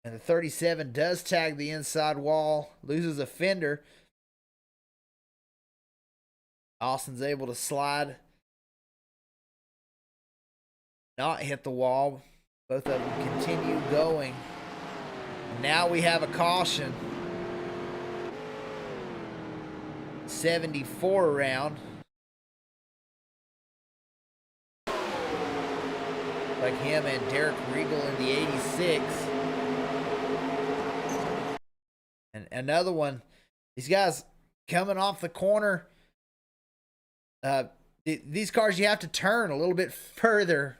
And the 37 does tag the inside wall, loses a fender. Austin's able to slide, not hit the wall. Both of them continue going. Now we have a caution. 74 around. Like him and Derek Regal in the 86. And another one, these guys coming off the corner. These cars, you have to turn a little bit further.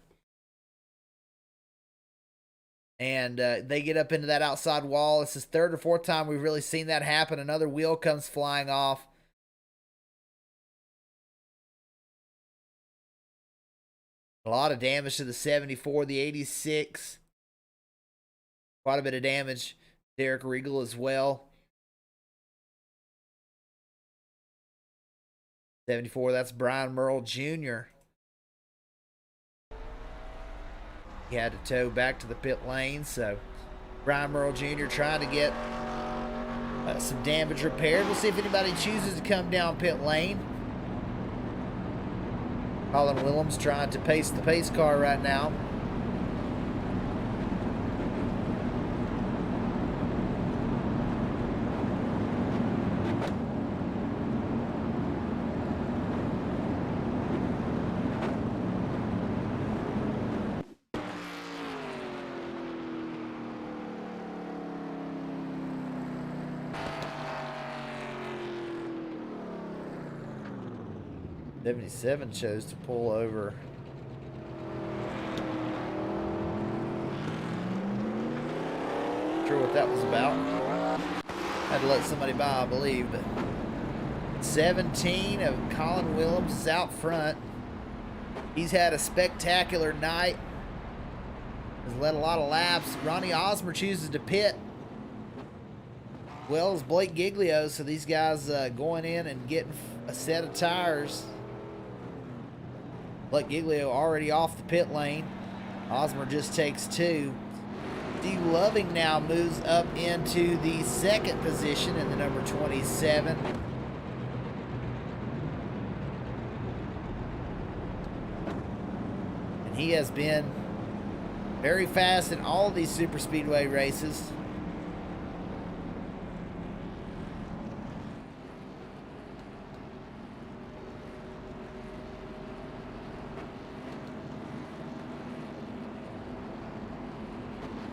And they get up into that outside wall. This is 3rd or 4th time we've really seen that happen. Another wheel comes flying off. A lot of damage to the 74, the 86. Quite a bit of damage. Derek Regal as well. 74, that's Brian Merle Jr. He had to tow back to the pit lane, so Brian Merle Jr. trying to get some damage repaired. We'll see if anybody chooses to come down pit lane. Colin Willems trying to pace the pace car right now. 77 chose to pull over. Not sure what that was about. Had to let somebody by, I believe, but 17 of Colin Willems is out front. He's had a spectacular night. Has led a lot of laps. Ronnie Osmer chooses to pit. Well as Blake Giglio, so these guys going in and getting a set of tires. Blake Giglio already off the pit lane. Osmer just takes 2. Steve Loving now moves up into the second position in the number 27. And he has been very fast in all of these super speedway races.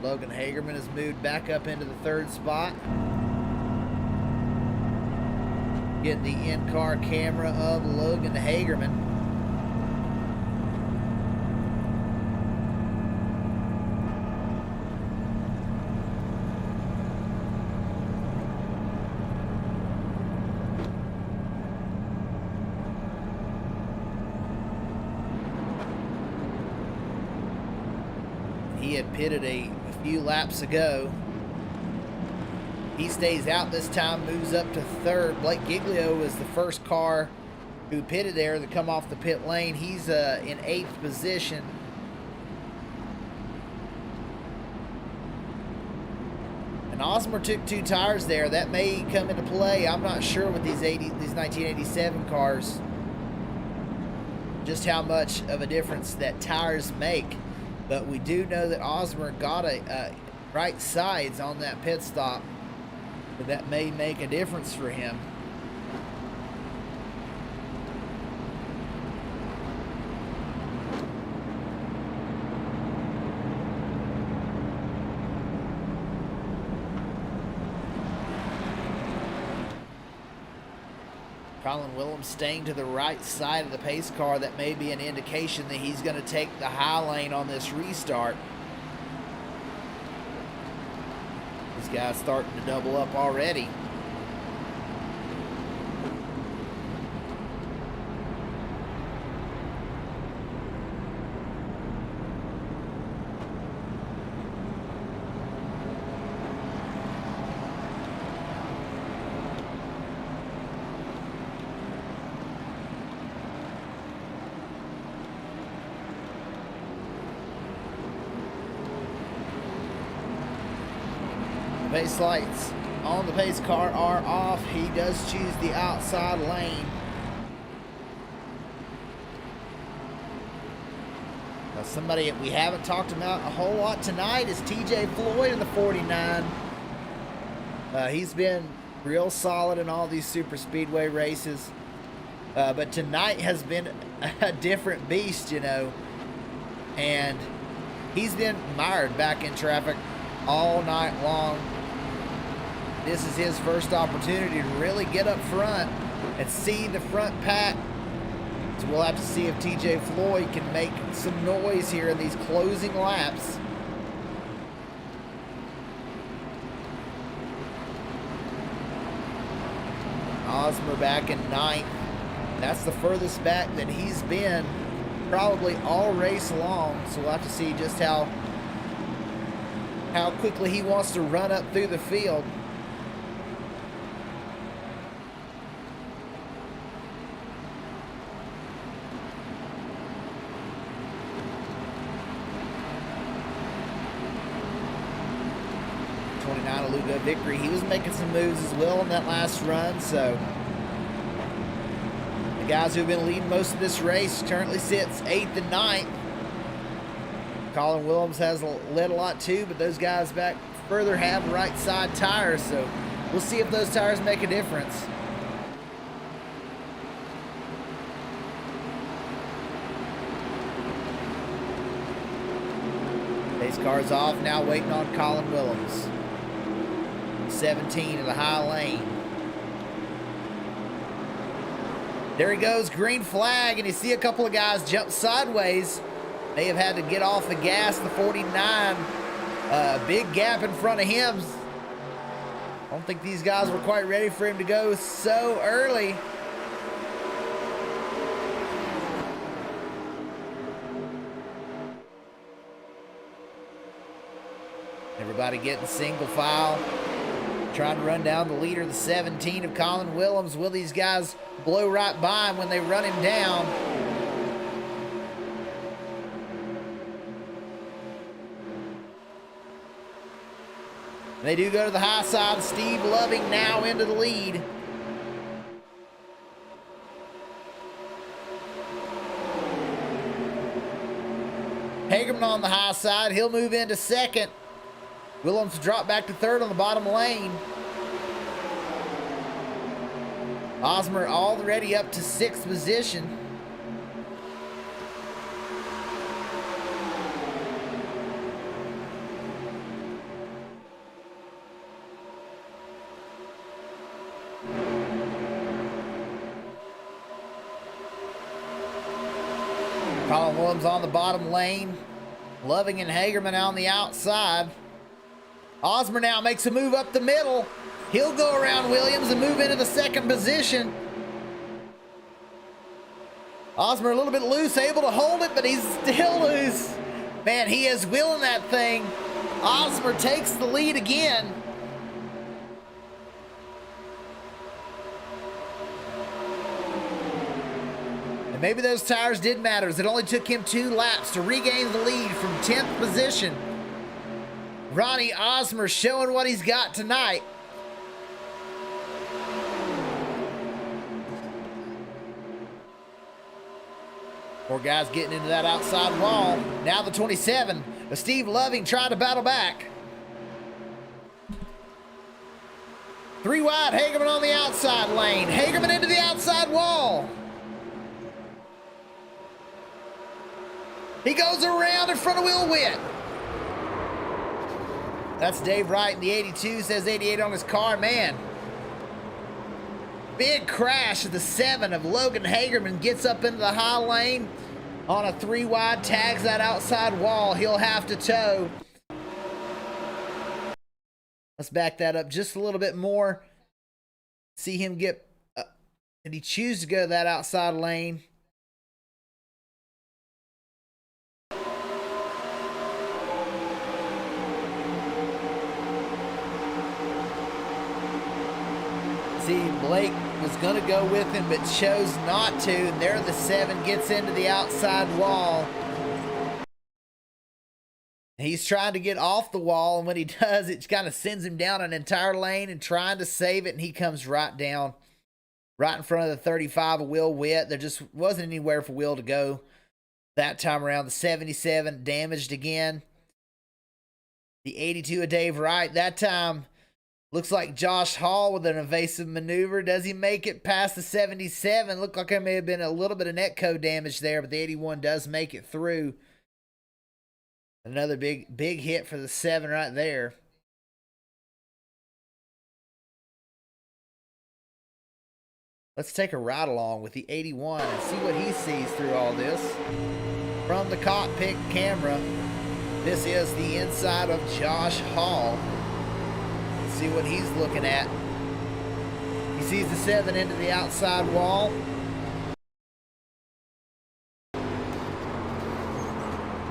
Logan Hagerman has moved back up into the 3rd spot. Getting the in-car camera of Logan Hagerman. He had pitted a few laps ago. He stays out this time, moves up to 3rd. Blake Giglio is the first car who pitted there to come off the pit lane. He's in 8th position. And Osmer took 2 tires there. That may come into play. I'm not sure with these 1987 cars just how much of a difference that tires make. But we do know that Osmer got a right sides on that pit stop. So that may make a difference for him. Colin Willems staying to the right side of the pace car. That may be an indication that he's going to take the high lane on this restart. This guy's starting to double up already. Pace lights on the pace car are off. He does choose the outside lane. Now somebody we haven't talked about a whole lot tonight is TJ Floyd in the 49. He's been real solid in all these super speedway races. But tonight has been a different beast, you know. And he's been mired back in traffic all night long. This is his first opportunity to really get up front and see the front pack. So we'll have to see if TJ Floyd can make some noise here in these closing laps. Osmer back in 9th. That's the furthest back that he's been probably all race long. So we'll have to see just how quickly he wants to run up through the field. Lugo Vickery, he was making some moves as well in that last run. So the guys who've been leading most of this race currently sits 8th and 9th. Colin Willems has led a lot too, but those guys back further have right side tires, so we'll see if those tires make a difference. Pace car's off, now waiting on Colin Willems. 17 in the high lane. There he goes, green flag, and you see a couple of guys jump sideways. May have had to get off the gas, the 49. Big gap in front of him. I don't think these guys were quite ready for him to go so early. Everybody getting single file. Trying to run down the leader, the 17 of Colin Willems. Will these guys blow right by him when they run him down? They do go to the high side. Steve Loving now into the lead. Hagerman on the high side. He'll move into second. Willems drop back to third on the bottom lane. Osmer already up to sixth position. Colin Willems on the bottom lane. Loving and Hagerman on the outside. Osmer now makes a move up the middle. He'll go around Williams and move into the second position. Osmer a little bit loose, able to hold it, but he's still loose. Man, he is wheeling that thing. Osmer takes the lead again. And maybe those tires did matter, as it only took him 2 laps to regain the lead from 10th position. Ronnie Osmer showing what he's got tonight. More guys getting into that outside wall. Now the 27. But Steve Loving trying to battle back. 3 wide, Hagerman on the outside lane. Hagerman into the outside wall. He goes around in front of Will Witt. That's Dave Wright in the 82, says 88 on his car. Man, big crash of the 7 of Logan Hagerman. Gets up into the high lane on a 3 wide, tags that outside wall. He'll have to tow. Let's back that up just a little bit more. See him get, did he choose to go to that outside lane? See, Blake was going to go with him, but chose not to. And there the 7 gets into the outside wall. He's trying to get off the wall, and when he does, it kind of sends him down an entire lane and trying to save it, and he comes right down, right in front of the 35 of Will Witt. There just wasn't anywhere for Will to go that time around. The 77 damaged again. The 82 of Dave Wright. That time, looks like Josh Hall with an evasive maneuver. Does he make it past the 77? Looked like there may have been a little bit of netco damage there, but the 81 does make it through. Another big hit for the 7 right there. Let's take a ride along with the 81 and see what he sees through all this. From the cockpit camera, this is the inside of Josh Hall. See what he's looking at. He sees the 7 into the outside wall.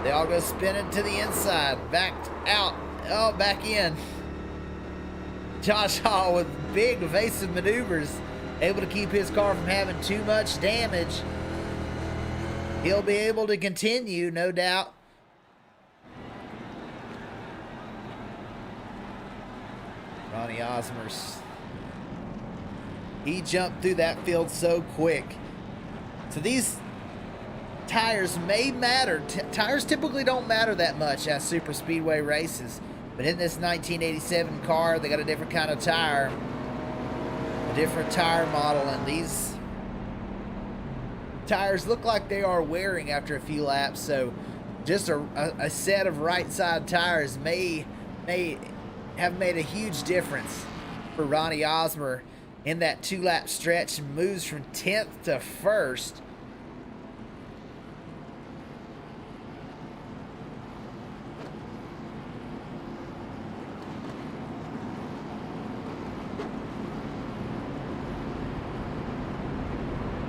They all go spinning to the inside. Back out. Oh, back in. Josh Hall with big evasive maneuvers. Able to keep his car from having too much damage. He'll be able to continue, no doubt. Ronnie Osmers. He jumped through that field so quick. So these tires may matter. Tires typically don't matter that much at super speedway races. But in this 1987 car, they got a different kind of tire. A different tire model. And these tires look like they are wearing after a few laps. So just a set of right side tires may have made a huge difference for Ronnie Osmer in that 2-lap stretch and moves from 10th to 1st.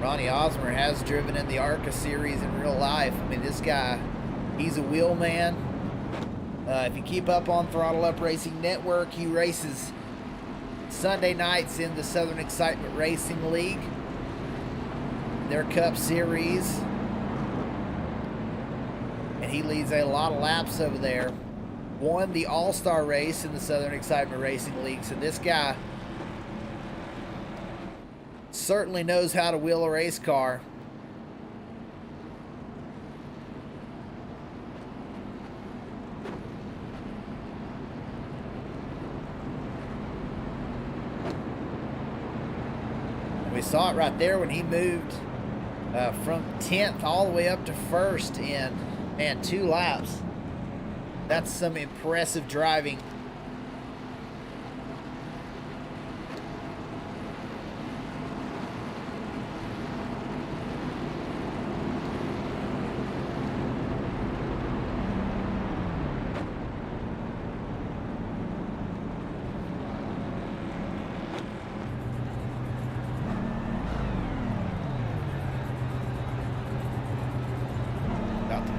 Ronnie Osmer has driven in the ARCA series in real life. I mean, this guy, he's a wheel man. If you keep up on Throttle Up Racing Network, he races Sunday nights in the Southern Excitement Racing League, their Cup Series. And he leads a lot of laps over there. Won the All-Star race in the Southern Excitement Racing League. So this guy certainly knows how to wheel a race car. We saw it right there when he moved from 10th all the way up to 1st in 2 laps. That's some impressive driving.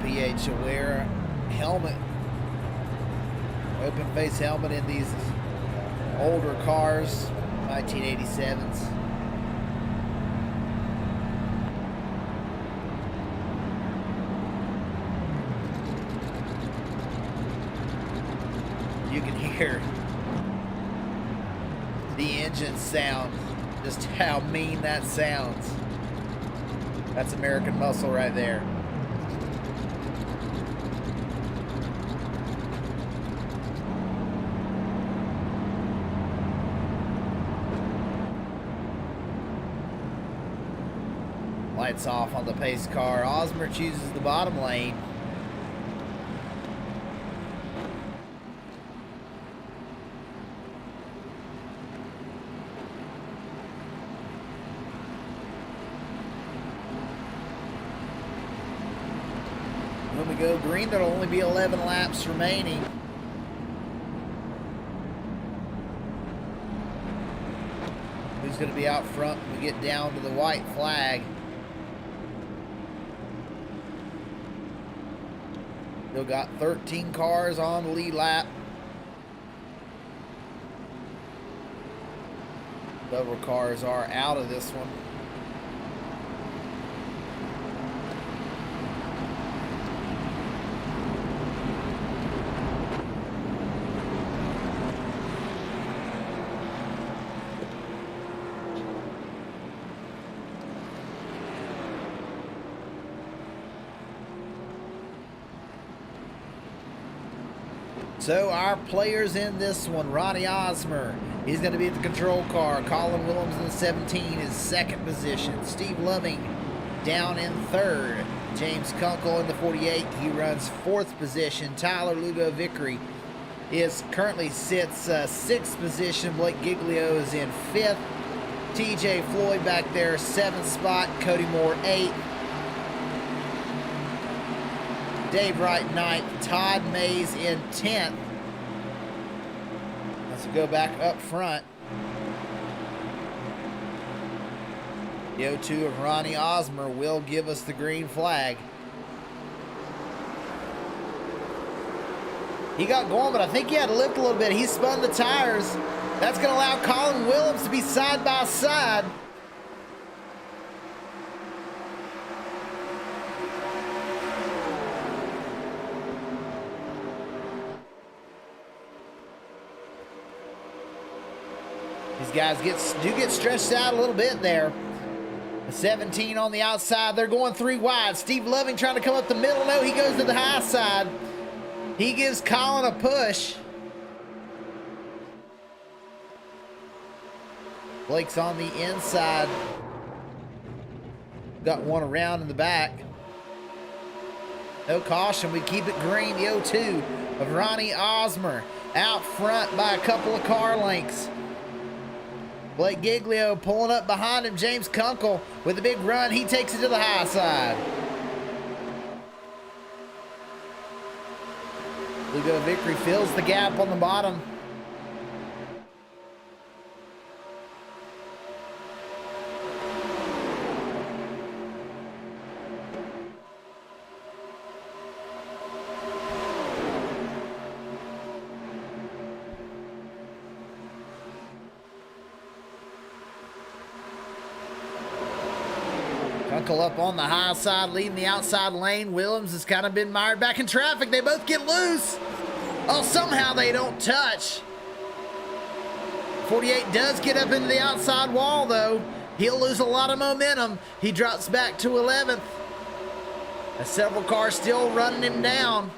PH aware helmet, open face helmet in these older cars, 1987s. You can hear the engine sound, just how mean that sounds. That's American muscle right there. Lights off on the pace car. Osmer chooses the bottom lane. When we go green, there'll only be 11 laps remaining. Who's going to be out front when we get down to the white flag? Still got 13 cars on the lead lap. Several cars are out of this one. So our players in this one, Ronnie Osmer, he's going to be at the control car. Colin Willems in the 17 is second position. Steve Loving down in third. James Kunkel in the 48, he runs fourth position. Tyler Ludovickery is currently sits sixth position. Blake Giglio is in fifth. TJ Floyd back there, seventh spot. Cody Moore, eighth. Dave Wright, ninth. Todd Mays in 10th. Let's go back up front. The 0-2 of Ronnie Osmer will give us the green flag. He got going, but I think he had to lift a little bit. He spun the tires. That's going to allow Colin Willems to be side by side. These guys do get stretched out a little bit there. The 17 on the outside. They're going three wide. Steve Loving trying to come up the middle. No, he goes to the high side. He gives Colin a push. Blake's on the inside. Got one around in the back. No caution. We keep it green. The 0-2 of Ronnie Osmer out front by a couple of car lengths. Blake Giglio pulling up behind him. James Kunkel with a big run. He takes it to the high side. Lugo Victory fills the gap on the bottom. Kunkel up on the high side, leading the outside lane. Willems has kind of been mired back in traffic. They both get loose. Oh, somehow they don't touch. 48 does get up into the outside wall, though. He'll lose a lot of momentum. He drops back to 11th. As several cars still running him down.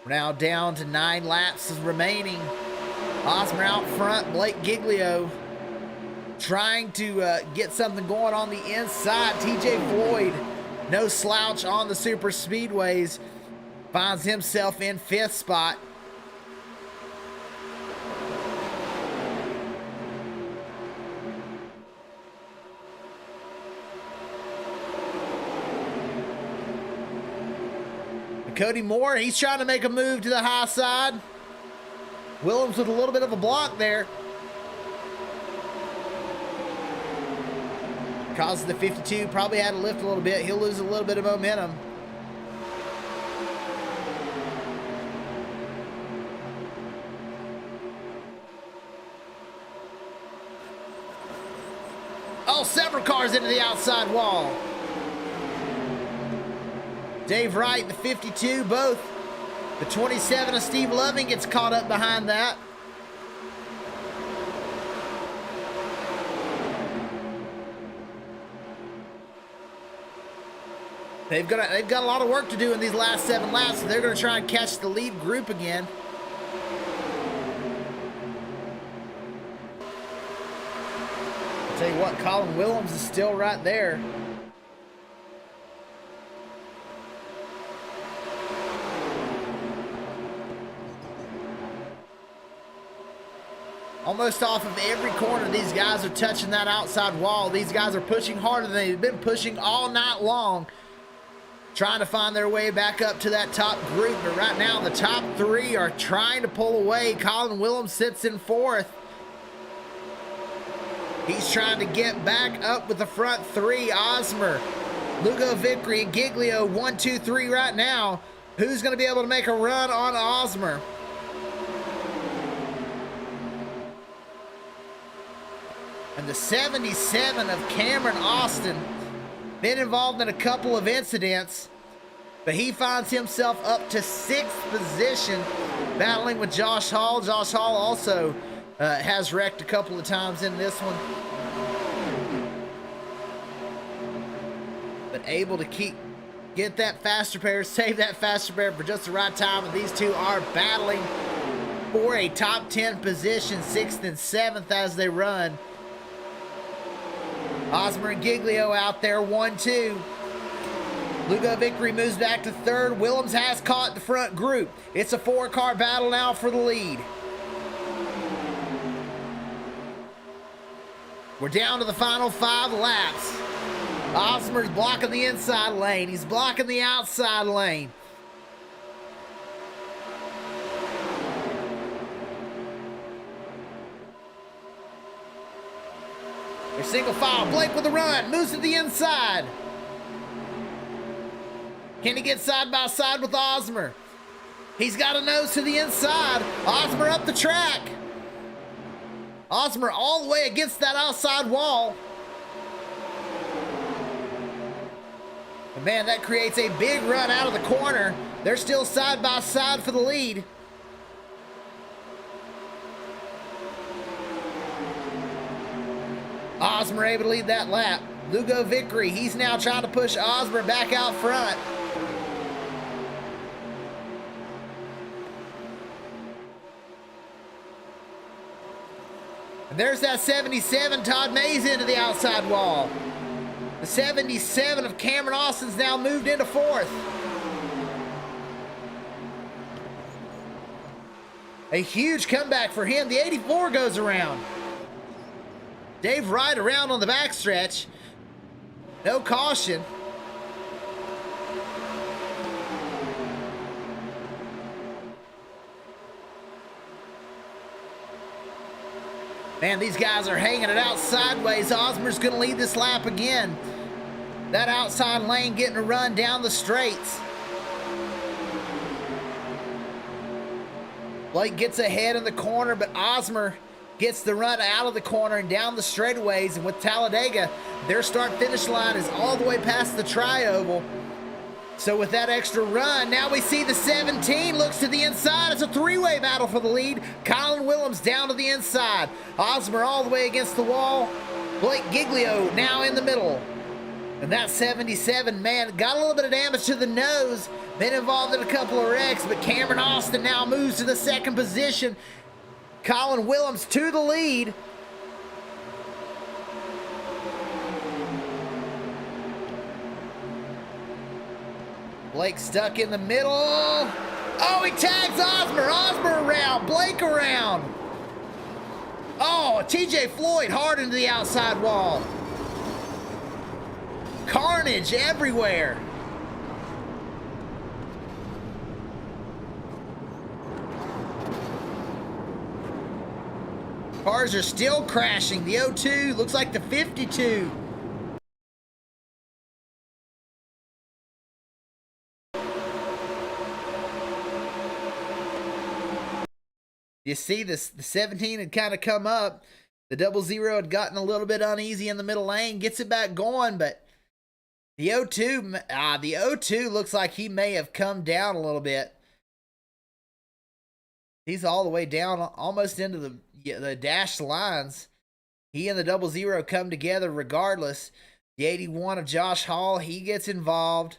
We're now down to 9 laps remaining. Osmer out front, Blake Giglio trying to get something going on the inside. TJ Floyd, no slouch on the super speedways, finds himself in 5th spot. Cody Moore, he's trying to make a move to the high side. Willems with a little bit of a block there. Causes the 52, probably had to lift a little bit. He'll lose a little bit of momentum. Oh, several cars into the outside wall. Dave Wright, the 52, both. The 27 of Steve Loving gets caught up behind that. They've got a lot of work to do in these last 7 laps, so they're going to try and catch the lead group again. I'll tell you what, Colin Willems is still right there. Almost off of every corner, these guys are touching that outside wall. These guys are pushing harder than they've been pushing all night long, trying to find their way back up to that top group. But right now, the top 3 are trying to pull away. Colin Willems sits in 4th. He's trying to get back up with the front 3. Osmer, Lugo Victory, and Giglio, 1, 2, 3 right now. Who's going to be able to make a run on Osmer? And the 77 of Cameron Austin, been involved in a couple of incidents, but he finds himself up to 6th position, battling with Josh Hall. Josh Hall also has wrecked a couple of times in this one, but able to get that faster pair, save that faster pair for just the right time. And these two are battling for a top 10 position, 6th and 7th as they run. Osmer and Giglio out there, 1, 2. Lugo Victory moves back to 3rd. Willems has caught the front group. It's a 4-car battle now for the lead. We're down to the final 5 laps. Osmer's blocking the inside lane. He's blocking the outside lane. They're single file. Blake with a run. Moves to the inside. Can he get side by side with Osmer? He's got a nose to the inside. Osmer up the track. Osmer all the way against that outside wall. And man, that creates a big run out of the corner. They're still side by side for the lead. Osmer able to lead that lap. Lugo Victory, he's now trying to push Osmer back out front. And there's that 77, Todd Mays into the outside wall. The 77 of Cameron Austin's now moved into 4th. A huge comeback for him. The 84 goes around. Dave Wright around on the backstretch. No caution. Man, these guys are hanging it out sideways. Osmer's going to lead this lap again. That outside lane getting a run down the straights. Blake gets ahead in the corner, but Osmer gets the run out of the corner and down the straightaways. And with Talladega, their start-finish line is all the way past the tri-oval. So with that extra run, now we see the 17 looks to the inside. It's a three-way battle for the lead. Colin Willems down to the inside. Osmer all the way against the wall. Blake Giglio now in the middle. And that 77, man, got a little bit of damage to the nose. Been involved in a couple of wrecks, but Cameron Austin now moves to the second position. Colin Willems to the lead. Blake stuck in the middle. Oh, he tags Osmer. Osmer around. Blake around. Oh, TJ Floyd hard into the outside wall. Carnage everywhere. Cars are still crashing. The 02 looks like the 52. You see this, the 17 had kind of come up. The 00 had gotten a little bit uneasy in the middle lane, gets it back going, but the 02 looks like he may have come down a little bit. He's all the way down, almost into the dashed lines. He and the 00 come together regardless. The 81 of Josh Hall, he gets involved.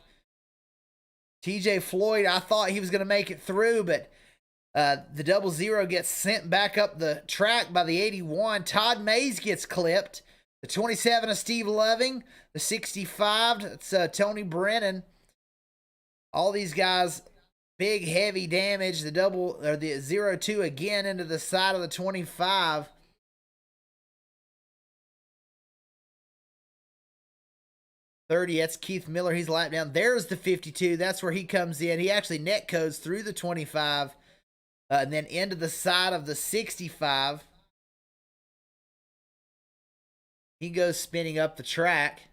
TJ Floyd, I thought he was going to make it through, but the 00 gets sent back up the track by the 81. Todd Mays gets clipped. The 27 of Steve Loving. The 65, it's Tony Brennan. All these guys, big heavy damage. The 02 again into the side of the 25. That's Keith Miller. He's lapped down. There's the 52. That's where he comes in. He actually net codes through the 25 and then into the side of the 65. He goes spinning up the track.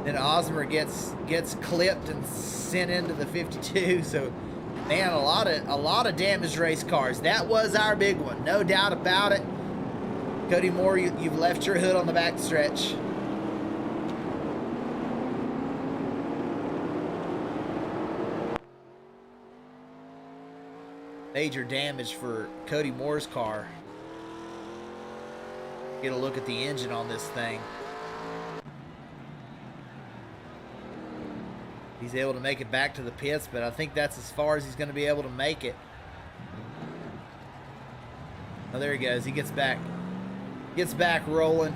Then Osmer gets clipped and sent into the 52. So, man, a lot of damaged race cars. That was our big one, no doubt about it. Cody Moore, you've left your hood on the back stretch. Major damage for Cody Moore's car. Get a look at the engine on this thing. He's able to make it back to the pits, but I think that's as far as he's going to be able to make it. Oh, there he goes. He gets back. Gets back rolling.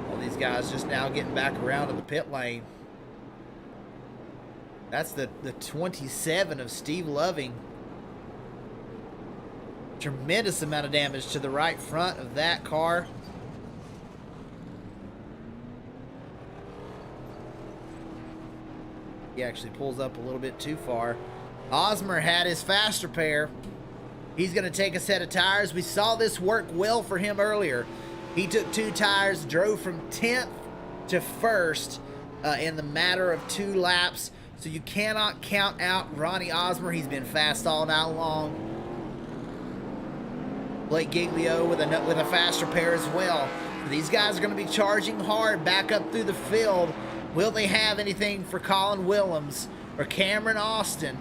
All these guys just now getting back around to the pit lane. That's the 27 of Steve Loving. Tremendous amount of damage to the right front of that car. He actually pulls up a little bit too far. Osmer had his faster pair. He's going to take a set of tires. We saw this work well for him earlier. He took 2 tires, drove from 10th to 1st in the matter of 2 laps. So you cannot count out Ronnie Osmer. He's been fast all night long. Blake Giglio with a faster pair as well. These guys are going to be charging hard back up through the field. Will they have anything for Colin Willems or Cameron Austin,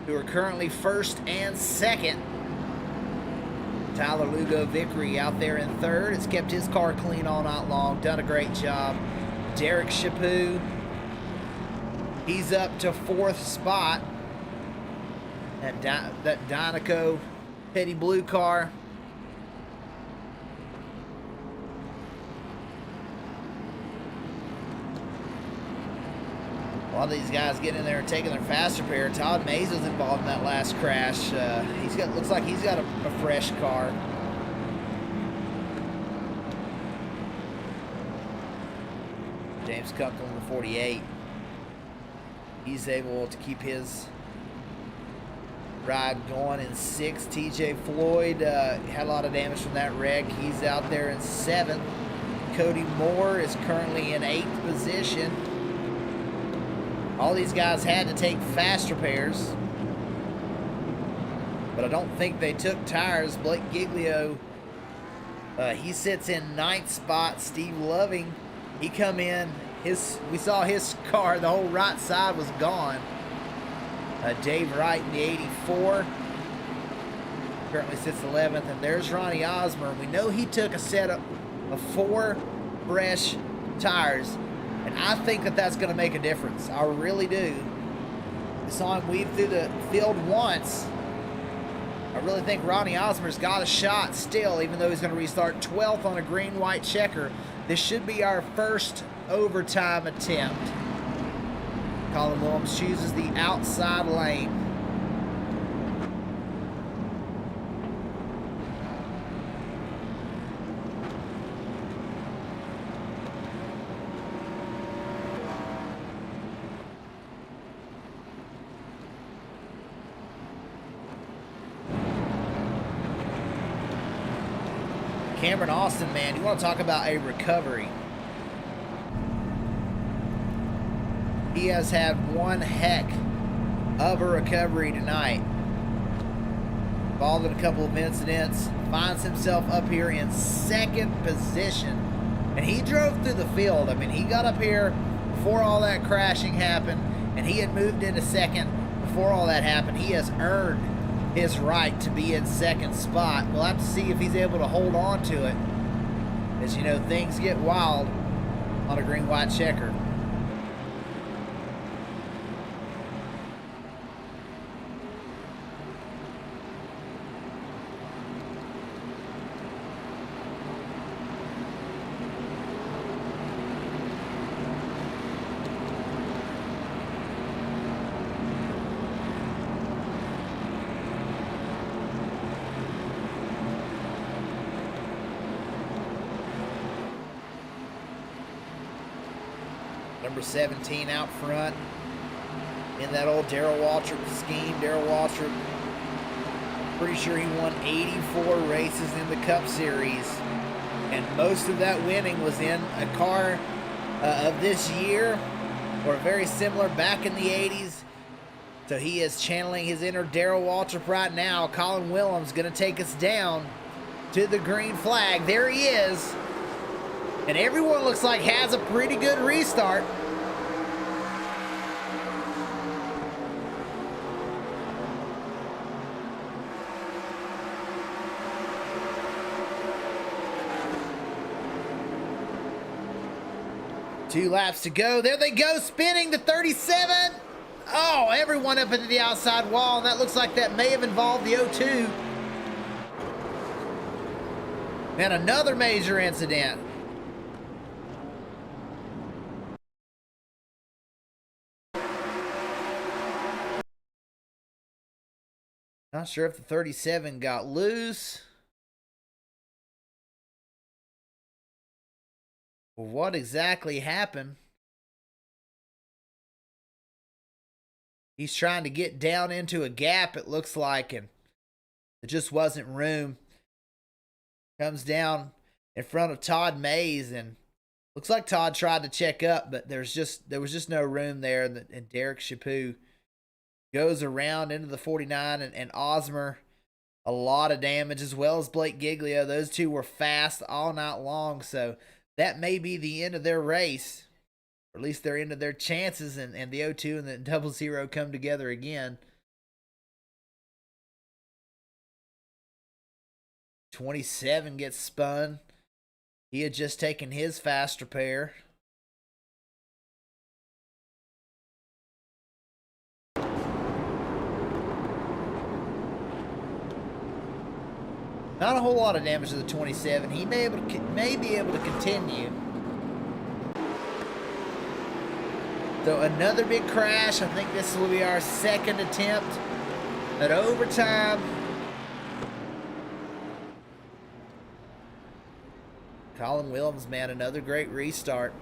who are currently 1st and 2nd? Tyler Lugo Vickery out there in 3rd. Has kept his car clean all night long. Done a great job. Derek Chaput, he's up to 4th spot. That Dynaco Petty Blue car. lot of these guys getting in there and taking their faster pair. Todd Mays was involved in that last crash. Looks like he's got a fresh car. James Kunkel in the 48. He's able to keep his ride going in 6th. TJ Floyd had a lot of damage from that wreck. He's out there in 7th. Cody Moore is currently in 8th position. All these guys had to take faster pairs, but I don't think they took tires. Blake Giglio, he sits in 9th spot. Steve Loving, he come in. We saw his car, the whole right side was gone. Dave Wright in the 84 currently sits 11th, and there's Ronnie Osmer. We know he took a set of 4 fresh tires, and I think that that's going to make a difference. I really do. We saw him weave through the field once. I really think Ronnie Osmer's got a shot still, even though he's going to restart 12th on a green-white checker. This should be our first overtime attempt. Colin Williams chooses the outside lane. Cameron Austin, man, you want to talk about a recovery. He has had one heck of a recovery tonight. Involved in a couple of incidents. Finds himself up here in 2nd position. And he drove through the field. I mean, he got up here before all that crashing happened. And he had moved into 2nd before all that happened. He has earned his right to be in 2nd spot. We'll have to see if he's able to hold on to it. As you know, things get wild on a green-white checker. Number 17 out front in that old Darrell Waltrip scheme. Darrell Waltrip, pretty sure he won 84 races in the Cup Series, and most of that winning was in a car of this year or very similar back in the 80s. So he is channeling his inner Darrell Waltrip right now. Colin Willems going to take us down to the green flag. There he is. And everyone looks like has a pretty good restart. Two laps to go. There they go, spinning the 37. Oh, everyone up into the outside wall, and that looks like that may have involved the 02. And another major incident. Not sure if the 37 got loose. Well, what exactly happened? He's trying to get down into a gap, it looks like, and there just wasn't room. Comes down in front of Todd Mays, and looks like Todd tried to check up, but there was just no room there, and Derek Chaput goes around into the 49, and Osmer, a lot of damage, as well as Blake Giglio. Those two were fast all night long, so that may be the end of their race, or at least their end of their chances, and the 02 and the 00 come together again. 27 gets spun. He had just taken his faster pair. Not a whole lot of damage to the 27. He may be able to continue. So another big crash. I think this will be our second attempt at overtime. Colin Williams, man, another great restart.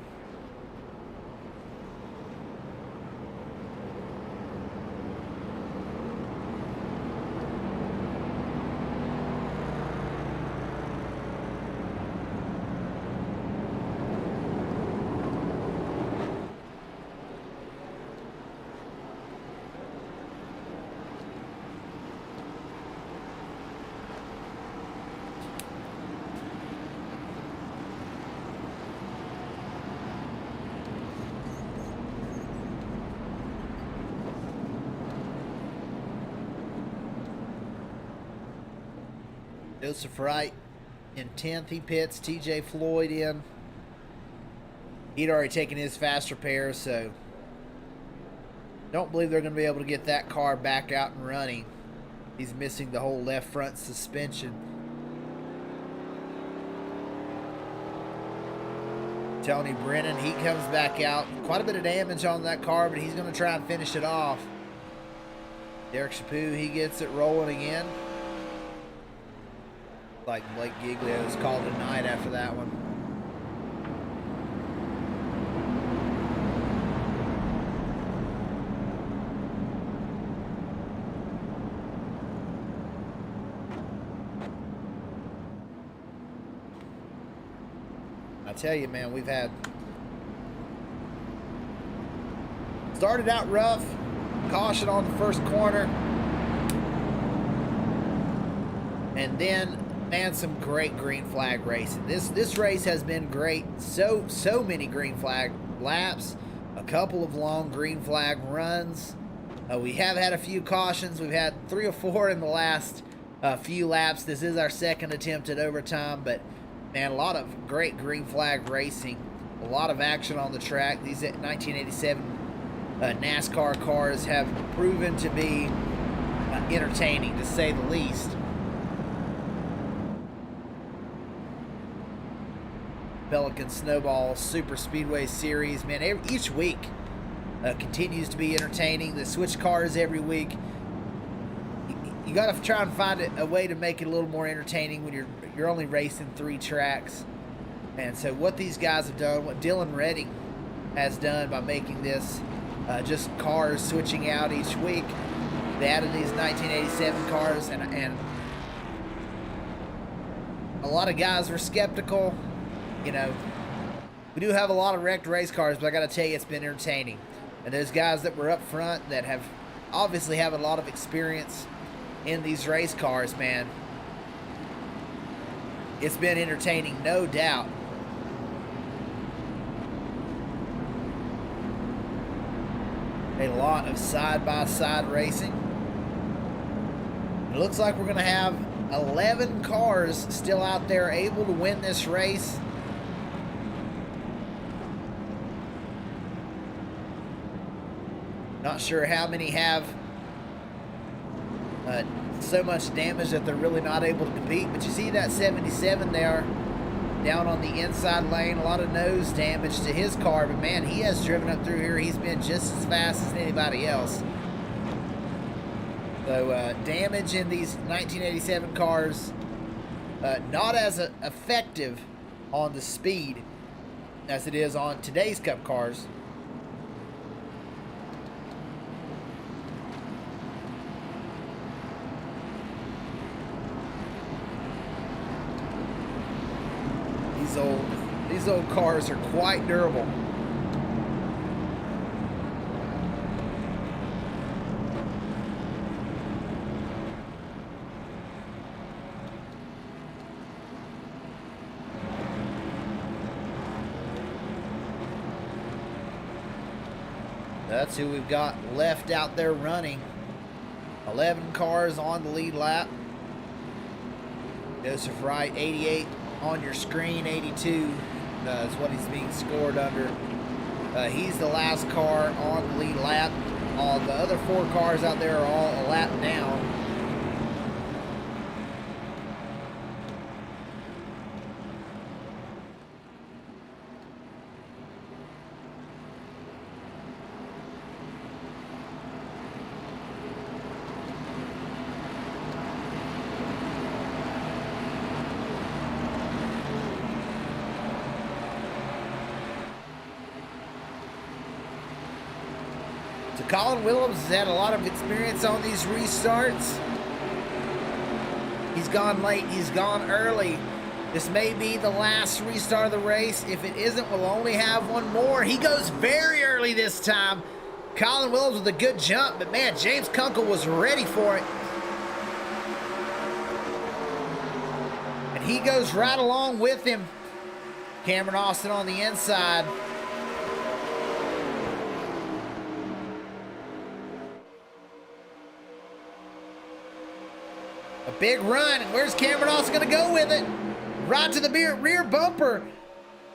Joseph Wright in 10th. He pits. TJ Floyd in. He'd already taken his fast repair, so don't believe they're going to be able to get that car back out and running. He's missing the whole left front suspension. Tony Brennan, he comes back out. Quite a bit of damage on that car, but he's going to try and finish it off. Derek Chaput, he gets it rolling again. Like Blake Giglio's called a night after that one. I tell you, man, we've had started out rough, caution on the first corner, and then, man, some great green flag racing. This race has been great. So many green flag laps, a couple of long green flag runs. We have had a few cautions. We've had 3 or 4 in the last few laps. This is our second attempt at overtime, but man, a lot of great green flag racing. A lot of action on the track. These 1987 NASCAR cars have proven to be entertaining, to say the least. Pelican Snoballs Superspeedway series, man, each week continues to be entertaining. The switch cars every week. You got to try and find a way to make it a little more entertaining when you're only racing 3 tracks. And so what these guys have done, what Dylan Redding has done by making this just cars switching out each week. They added these 1987 cars, and a lot of guys were skeptical. You know, we do have a lot of wrecked race cars, but I got to tell you, it's been entertaining. And those guys that were up front that have obviously have a lot of experience in these race cars, man, it's been entertaining, no doubt. A lot of side-by-side racing. It looks like we're going to have 11 cars still out there able to win this race. Not sure how many have so much damage that they're really not able to compete. But you see that 77 there down on the inside lane. A lot of nose damage to his car. But, man, he has driven up through here. He's been just as fast as anybody else. So, damage in these 1987 cars, not as effective on the speed as it is on today's Cup cars. These old cars are quite durable. That's who we've got left out there running. 11 cars on the lead lap. Joseph Wright, 88 on your screen. 82 is what he's being scored under. He's the last car on the lead lap. All the other 4 cars out there are all a lap down. Colin Williams has had a lot of experience on these restarts. He's gone late, he's gone early. This may be the last restart of the race. If it isn't, we'll only have one more. He goes very early this time. Colin Williams with a good jump, but man, James Kunkel was ready for it. And he goes right along with him. Cameron Austin on the inside. A big run, and where's Cameron Austin gonna go with it? Right to the rear bumper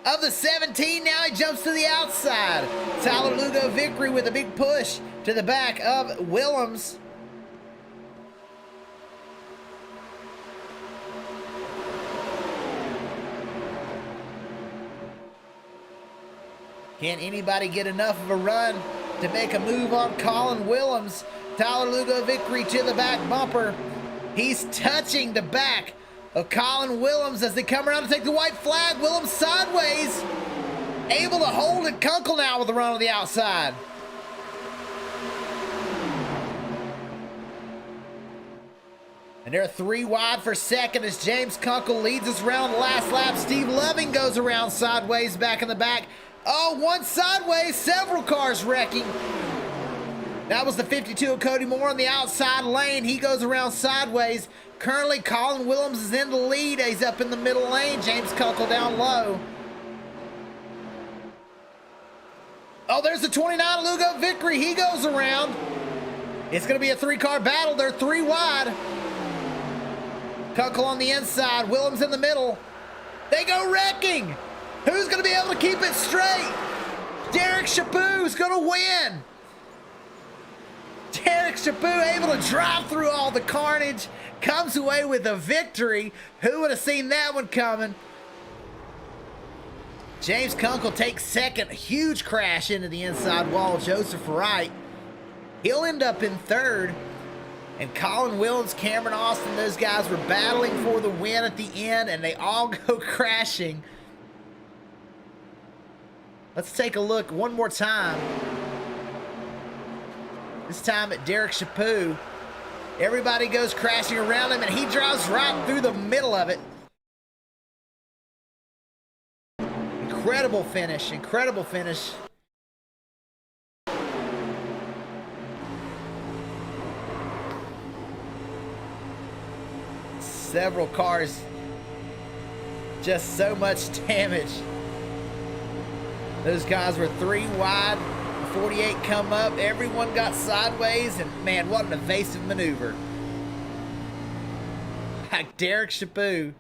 of the 17. Now he jumps to the outside. Tyler Lugo victory with a big push to the back of Willems. Can anybody get enough of a run to make a move on Colin Willems? Tyler Lugo victory to the back bumper. He's touching the back of Colin Willems as they come around to take the white flag. Willems sideways, able to hold it. Kunkel now with the run on the outside. And they're 3 wide for second as James Kunkel leads us around the last lap. Steve Loving goes around sideways back in the back. Oh, one sideways, several cars wrecking. That was the 52 of Cody Moore on the outside lane. He goes around sideways. Currently, Colin Willems is in the lead. He's up in the middle lane. James Kunkel down low. Oh, there's the 29 Lugo victory. He goes around. It's going to be a 3-car battle. They're 3 wide. Kunkel on the inside. Willems in the middle. They go wrecking. Who's going to be able to keep it straight? Derek Chaput's going to win. Derek Chaput able to drive through all the carnage, comes away with a victory. Who would have seen that one coming? James Kunkel takes second. Huge crash into the inside wall. Joseph Wright. He'll end up in third. And Colin Willems, Cameron Austin, those guys were battling for the win at the end, and they all go crashing. Let's take a look one more time. This time at Derek Chaput. Everybody goes crashing around him, and he drives right through the middle of it. Incredible finish, incredible finish. Several cars, just so much damage. Those guys were 3 wide. 48 come up, everyone got sideways, and man, what an evasive maneuver. Like Derek Chaput.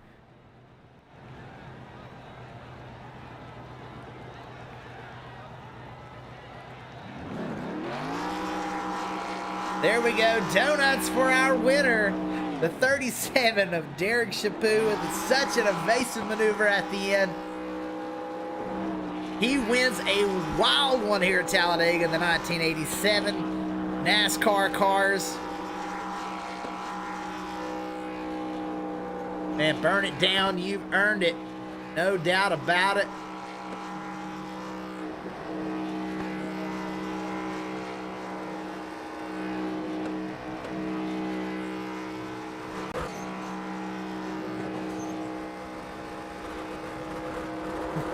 There we go, donuts for our winner. The 37 of Derek Chaput with such an evasive maneuver at the end. He wins a wild one here at Talladega in the 1987 NASCAR cars. Man, burn it down. You've earned it. No doubt about it.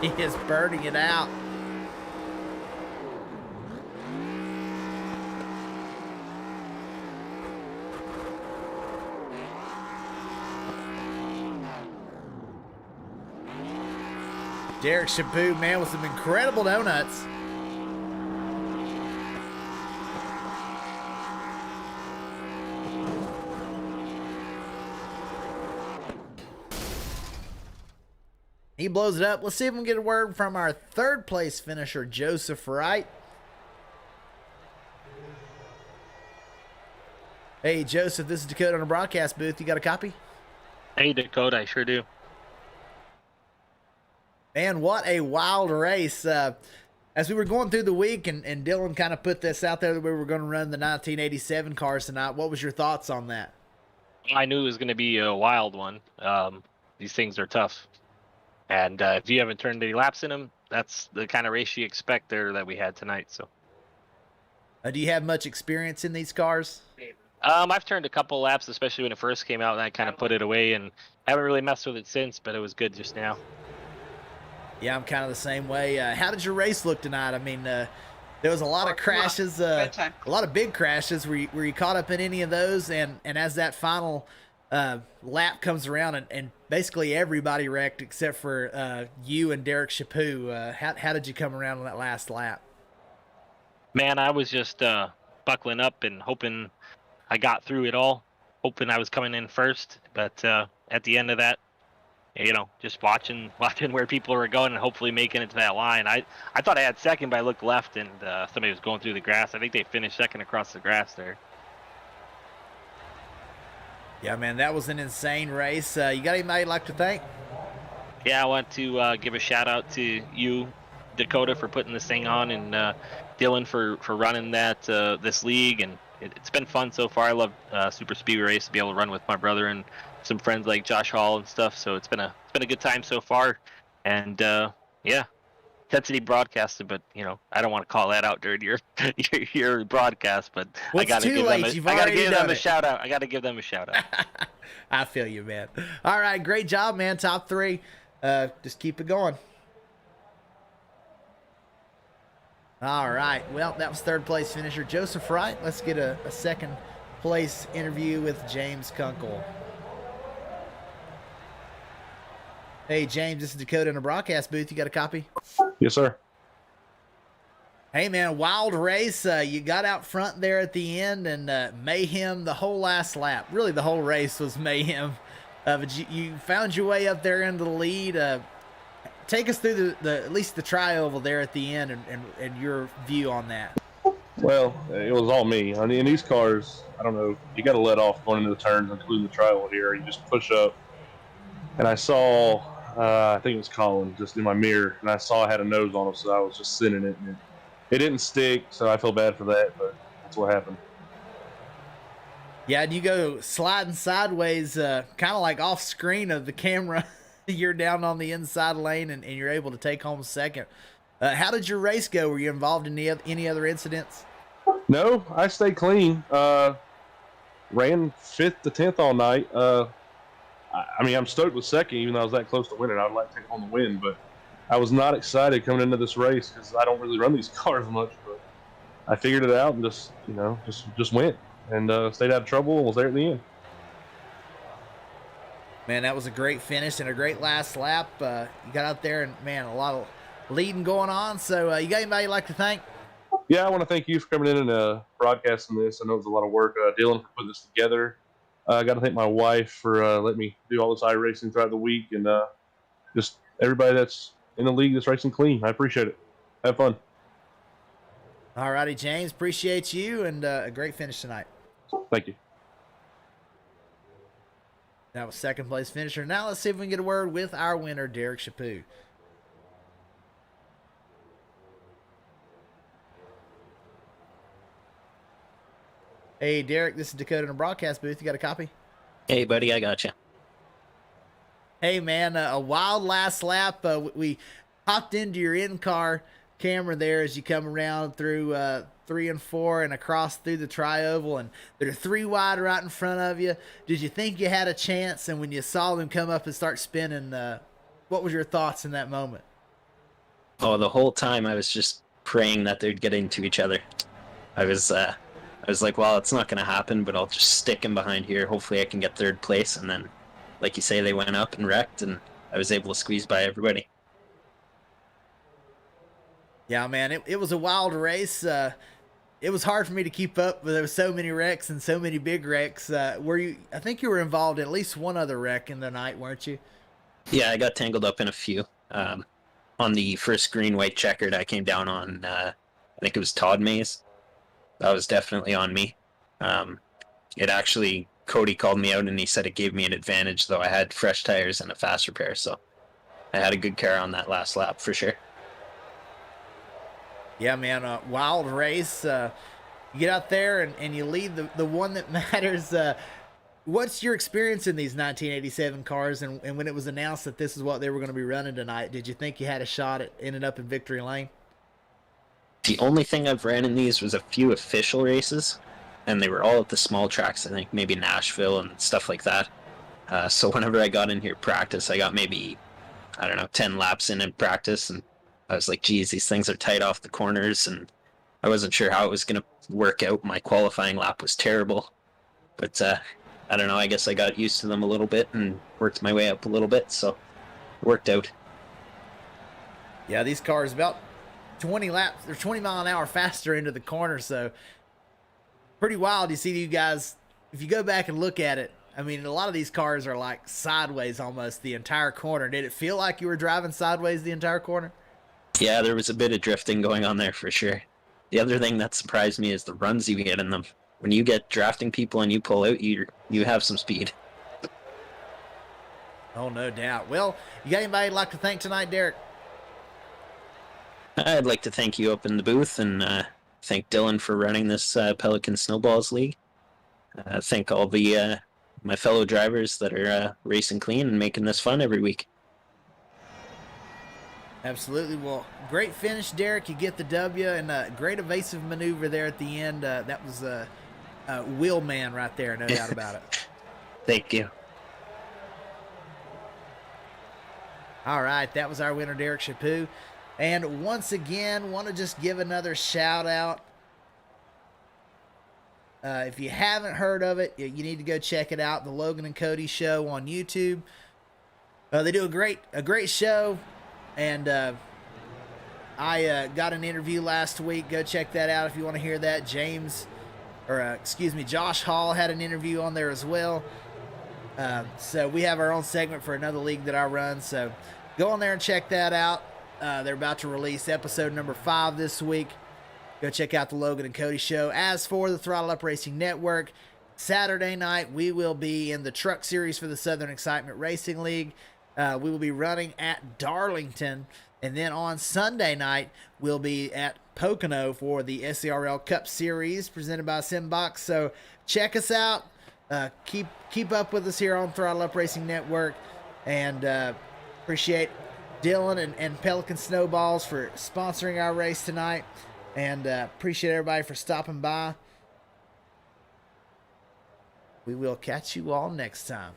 He is burning it out. Derek Chaput, man, with some incredible donuts. He blows it up. Let's see if we can get a word from our 3rd place finisher, Joseph Wright. Hey, Joseph, this is Dakota on the broadcast booth. You got a copy? Hey, Dakota, I sure do. Man, what a wild race. As we were going through the week, and Dylan kind of put this out there that we were going to run the 1987 cars tonight, what was your thoughts on that? I knew it was going to be a wild one. These things are tough. And if you haven't turned any laps in them, that's the kind of race you expect there that we had tonight. So, Do you have much experience in these cars? I've turned a couple laps, especially when it first came out, and I kind of put it away, and haven't really messed with it since. But it was good just now. Yeah, I'm kind of the same way. How did your race look tonight? I mean, there was a lot of crashes, a lot of big crashes. Were you caught up in any of those? And as that final lap comes around, and basically everybody wrecked except for you and Derek Chaput. How did you come around on that last lap? Man, I was just buckling up and hoping I got through it all, hoping I was coming in first. But at the end of that, just watching where people were going and hopefully making it to that line. I thought I had second, but I looked left and somebody was going through the grass. I think they finished second across the grass there. Yeah, man, that was an insane race. You got anybody you'd like to thank? Yeah, I want to give a shout out to you, Dakota, for putting this thing on, and Dylan for running this league. And it's been fun so far. I love Superspeedway race to be able to run with my brother and some friends like Josh Hall and stuff. So it's been a good time so far. And yeah, intensity broadcasted, but I don't want to call that out during your broadcast. But well, I got to give them a shout out. I got to give them a shout out. I feel you, man. All right, great job, man. Top 3. Just keep it going. All right. Well, that was 3rd place finisher Joseph Wright. Let's get a 2nd place interview with James Kunkel. Hey, James, this is Dakota in the broadcast booth. You got a copy? Yes, sir. Hey, man, wild race. You got out front there at the end, and mayhem the whole last lap. Really, the whole race was mayhem. But you found your way up there into the lead. Take us through the at least the tri-oval there at the end and your view on that. Well, it was all me. I mean, in these cars, I don't know, you got to let off going into the turns, including the tri-oval here. You just push up. And I saw, I think it was Colin, just in my mirror, and I saw I had a nose on him, so I was just sitting it. And it didn't stick, so I feel bad for that, but that's what happened. Yeah, and you go sliding sideways, kind of like off screen of the camera. You're down on the inside lane, and you're able to take home 2nd. How did your race go? Were you involved in any other incidents? No, I stayed clean. Ran 5th to 10th all night. I mean, I'm stoked with 2nd, even though I was that close to winning. I'd like to take home the win, but I was not excited coming into this race because I don't really run these cars much. But I figured it out and just went and stayed out of trouble and was there at the end. Man, that was a great finish and a great last lap. You got out there and, man, a lot of leading going on. So you got anybody you'd like to thank? Yeah, I want to thank you for coming in and broadcasting this. I know it was a lot of work. Dylan for putting this together. I got to thank my wife for letting me do all this iRacing throughout the week, and just everybody that's in the league that's racing clean. I appreciate it. Have fun. All righty, James. Appreciate you, and a great finish tonight. Thank you. That was 2nd place finisher. Now let's see if we can get a word with our winner, Derek Chaput. Hey, Derek, this is Dakota in the broadcast booth. You got a copy? Hey, buddy, I got you. Hey, man, a wild last lap. We hopped into your in-car camera there as you come around through 3 and 4 and across through the tri-oval, and there are 3 wide right in front of you. Did you think you had a chance? And when you saw them come up and start spinning, what was your thoughts in that moment? Oh, the whole time I was just praying that they'd get into each other. I was like, well, it's not going to happen, but I'll just stick him behind here. Hopefully I can get 3rd place. And then, like you say, they went up and wrecked, and I was able to squeeze by everybody. Yeah, man, it was a wild race. It was hard for me to keep up, but there was so many wrecks and so many big wrecks. I think you were involved in at least one other wreck in the night, weren't you? Yeah, I got tangled up in a few. On the first green-white checkered, I came down on, I think it was Todd Mays. That was definitely on me. Cody called me out and he said it gave me an advantage, though I had fresh tires and a fast repair, so I had a good car on that last lap for sure. Yeah, man, a wild race. You get out there and you lead the one that matters. What's your experience in these 1987 cars? And when it was announced that this is what they were going to be running tonight, did you think you had a shot at ending up in victory lane? The only thing I've ran in these was a few official races, and they were all at the small tracks. I think maybe Nashville and stuff like that. So whenever I got in here practice, I got maybe, I don't know, 10 laps in practice, and I was like, geez, these things are tight off the corners, and I wasn't sure how it was going to work out. My qualifying lap was terrible, but I don't know, I guess I got used to them a little bit and worked my way up a little bit, so it worked out. Yeah, these cars about 20 laps, they're 20 mile an hour faster into the corner, so pretty wild. You see you guys, if you go back and look at it, I mean, a lot of these cars are like sideways almost the entire corner. Did it feel like you were driving sideways the entire corner? Yeah, there was a bit of drifting going on there for sure. The other thing that surprised me is the runs you get in them. When you get drafting people and you pull out, you have some speed. Oh, no doubt. Well, you got anybody you'd like to thank tonight, Derek? I'd like to thank you up in the booth, and thank Dylan for running this Pelican Snowballs League. Thank all the my fellow drivers that are racing clean and making this fun every week. Absolutely. Well, great finish, Derek. You get the W, and a great evasive maneuver there at the end. That was a wheel man right there, no doubt about it. Thank you. All right, that was our winner, Derek Chaput. And once again, want to just give another shout out. If you haven't heard of it, you need to go check it out. The Logan and Cody Show on YouTube. They do a great show, and I got an interview last week. Go check that out if you want to hear that. Josh Hall had an interview on there as well. So we have our own segment for another league that I run. So go on there and check that out. They're about to release episode number 5 this week. Go check out the Logan and Cody Show. As for the Throttle Up Racing Network, Saturday night we will be in the Truck Series for the Southern Excitement Racing League. We will be running at Darlington. And then on Sunday night, we'll be at Pocono for the SCRL Cup Series presented by Simbox. So check us out. Keep up with us here on Throttle Up Racing Network. And appreciate Dylan and Pelican Snowballs for sponsoring our race tonight. And appreciate everybody for stopping by. We will catch you all next time.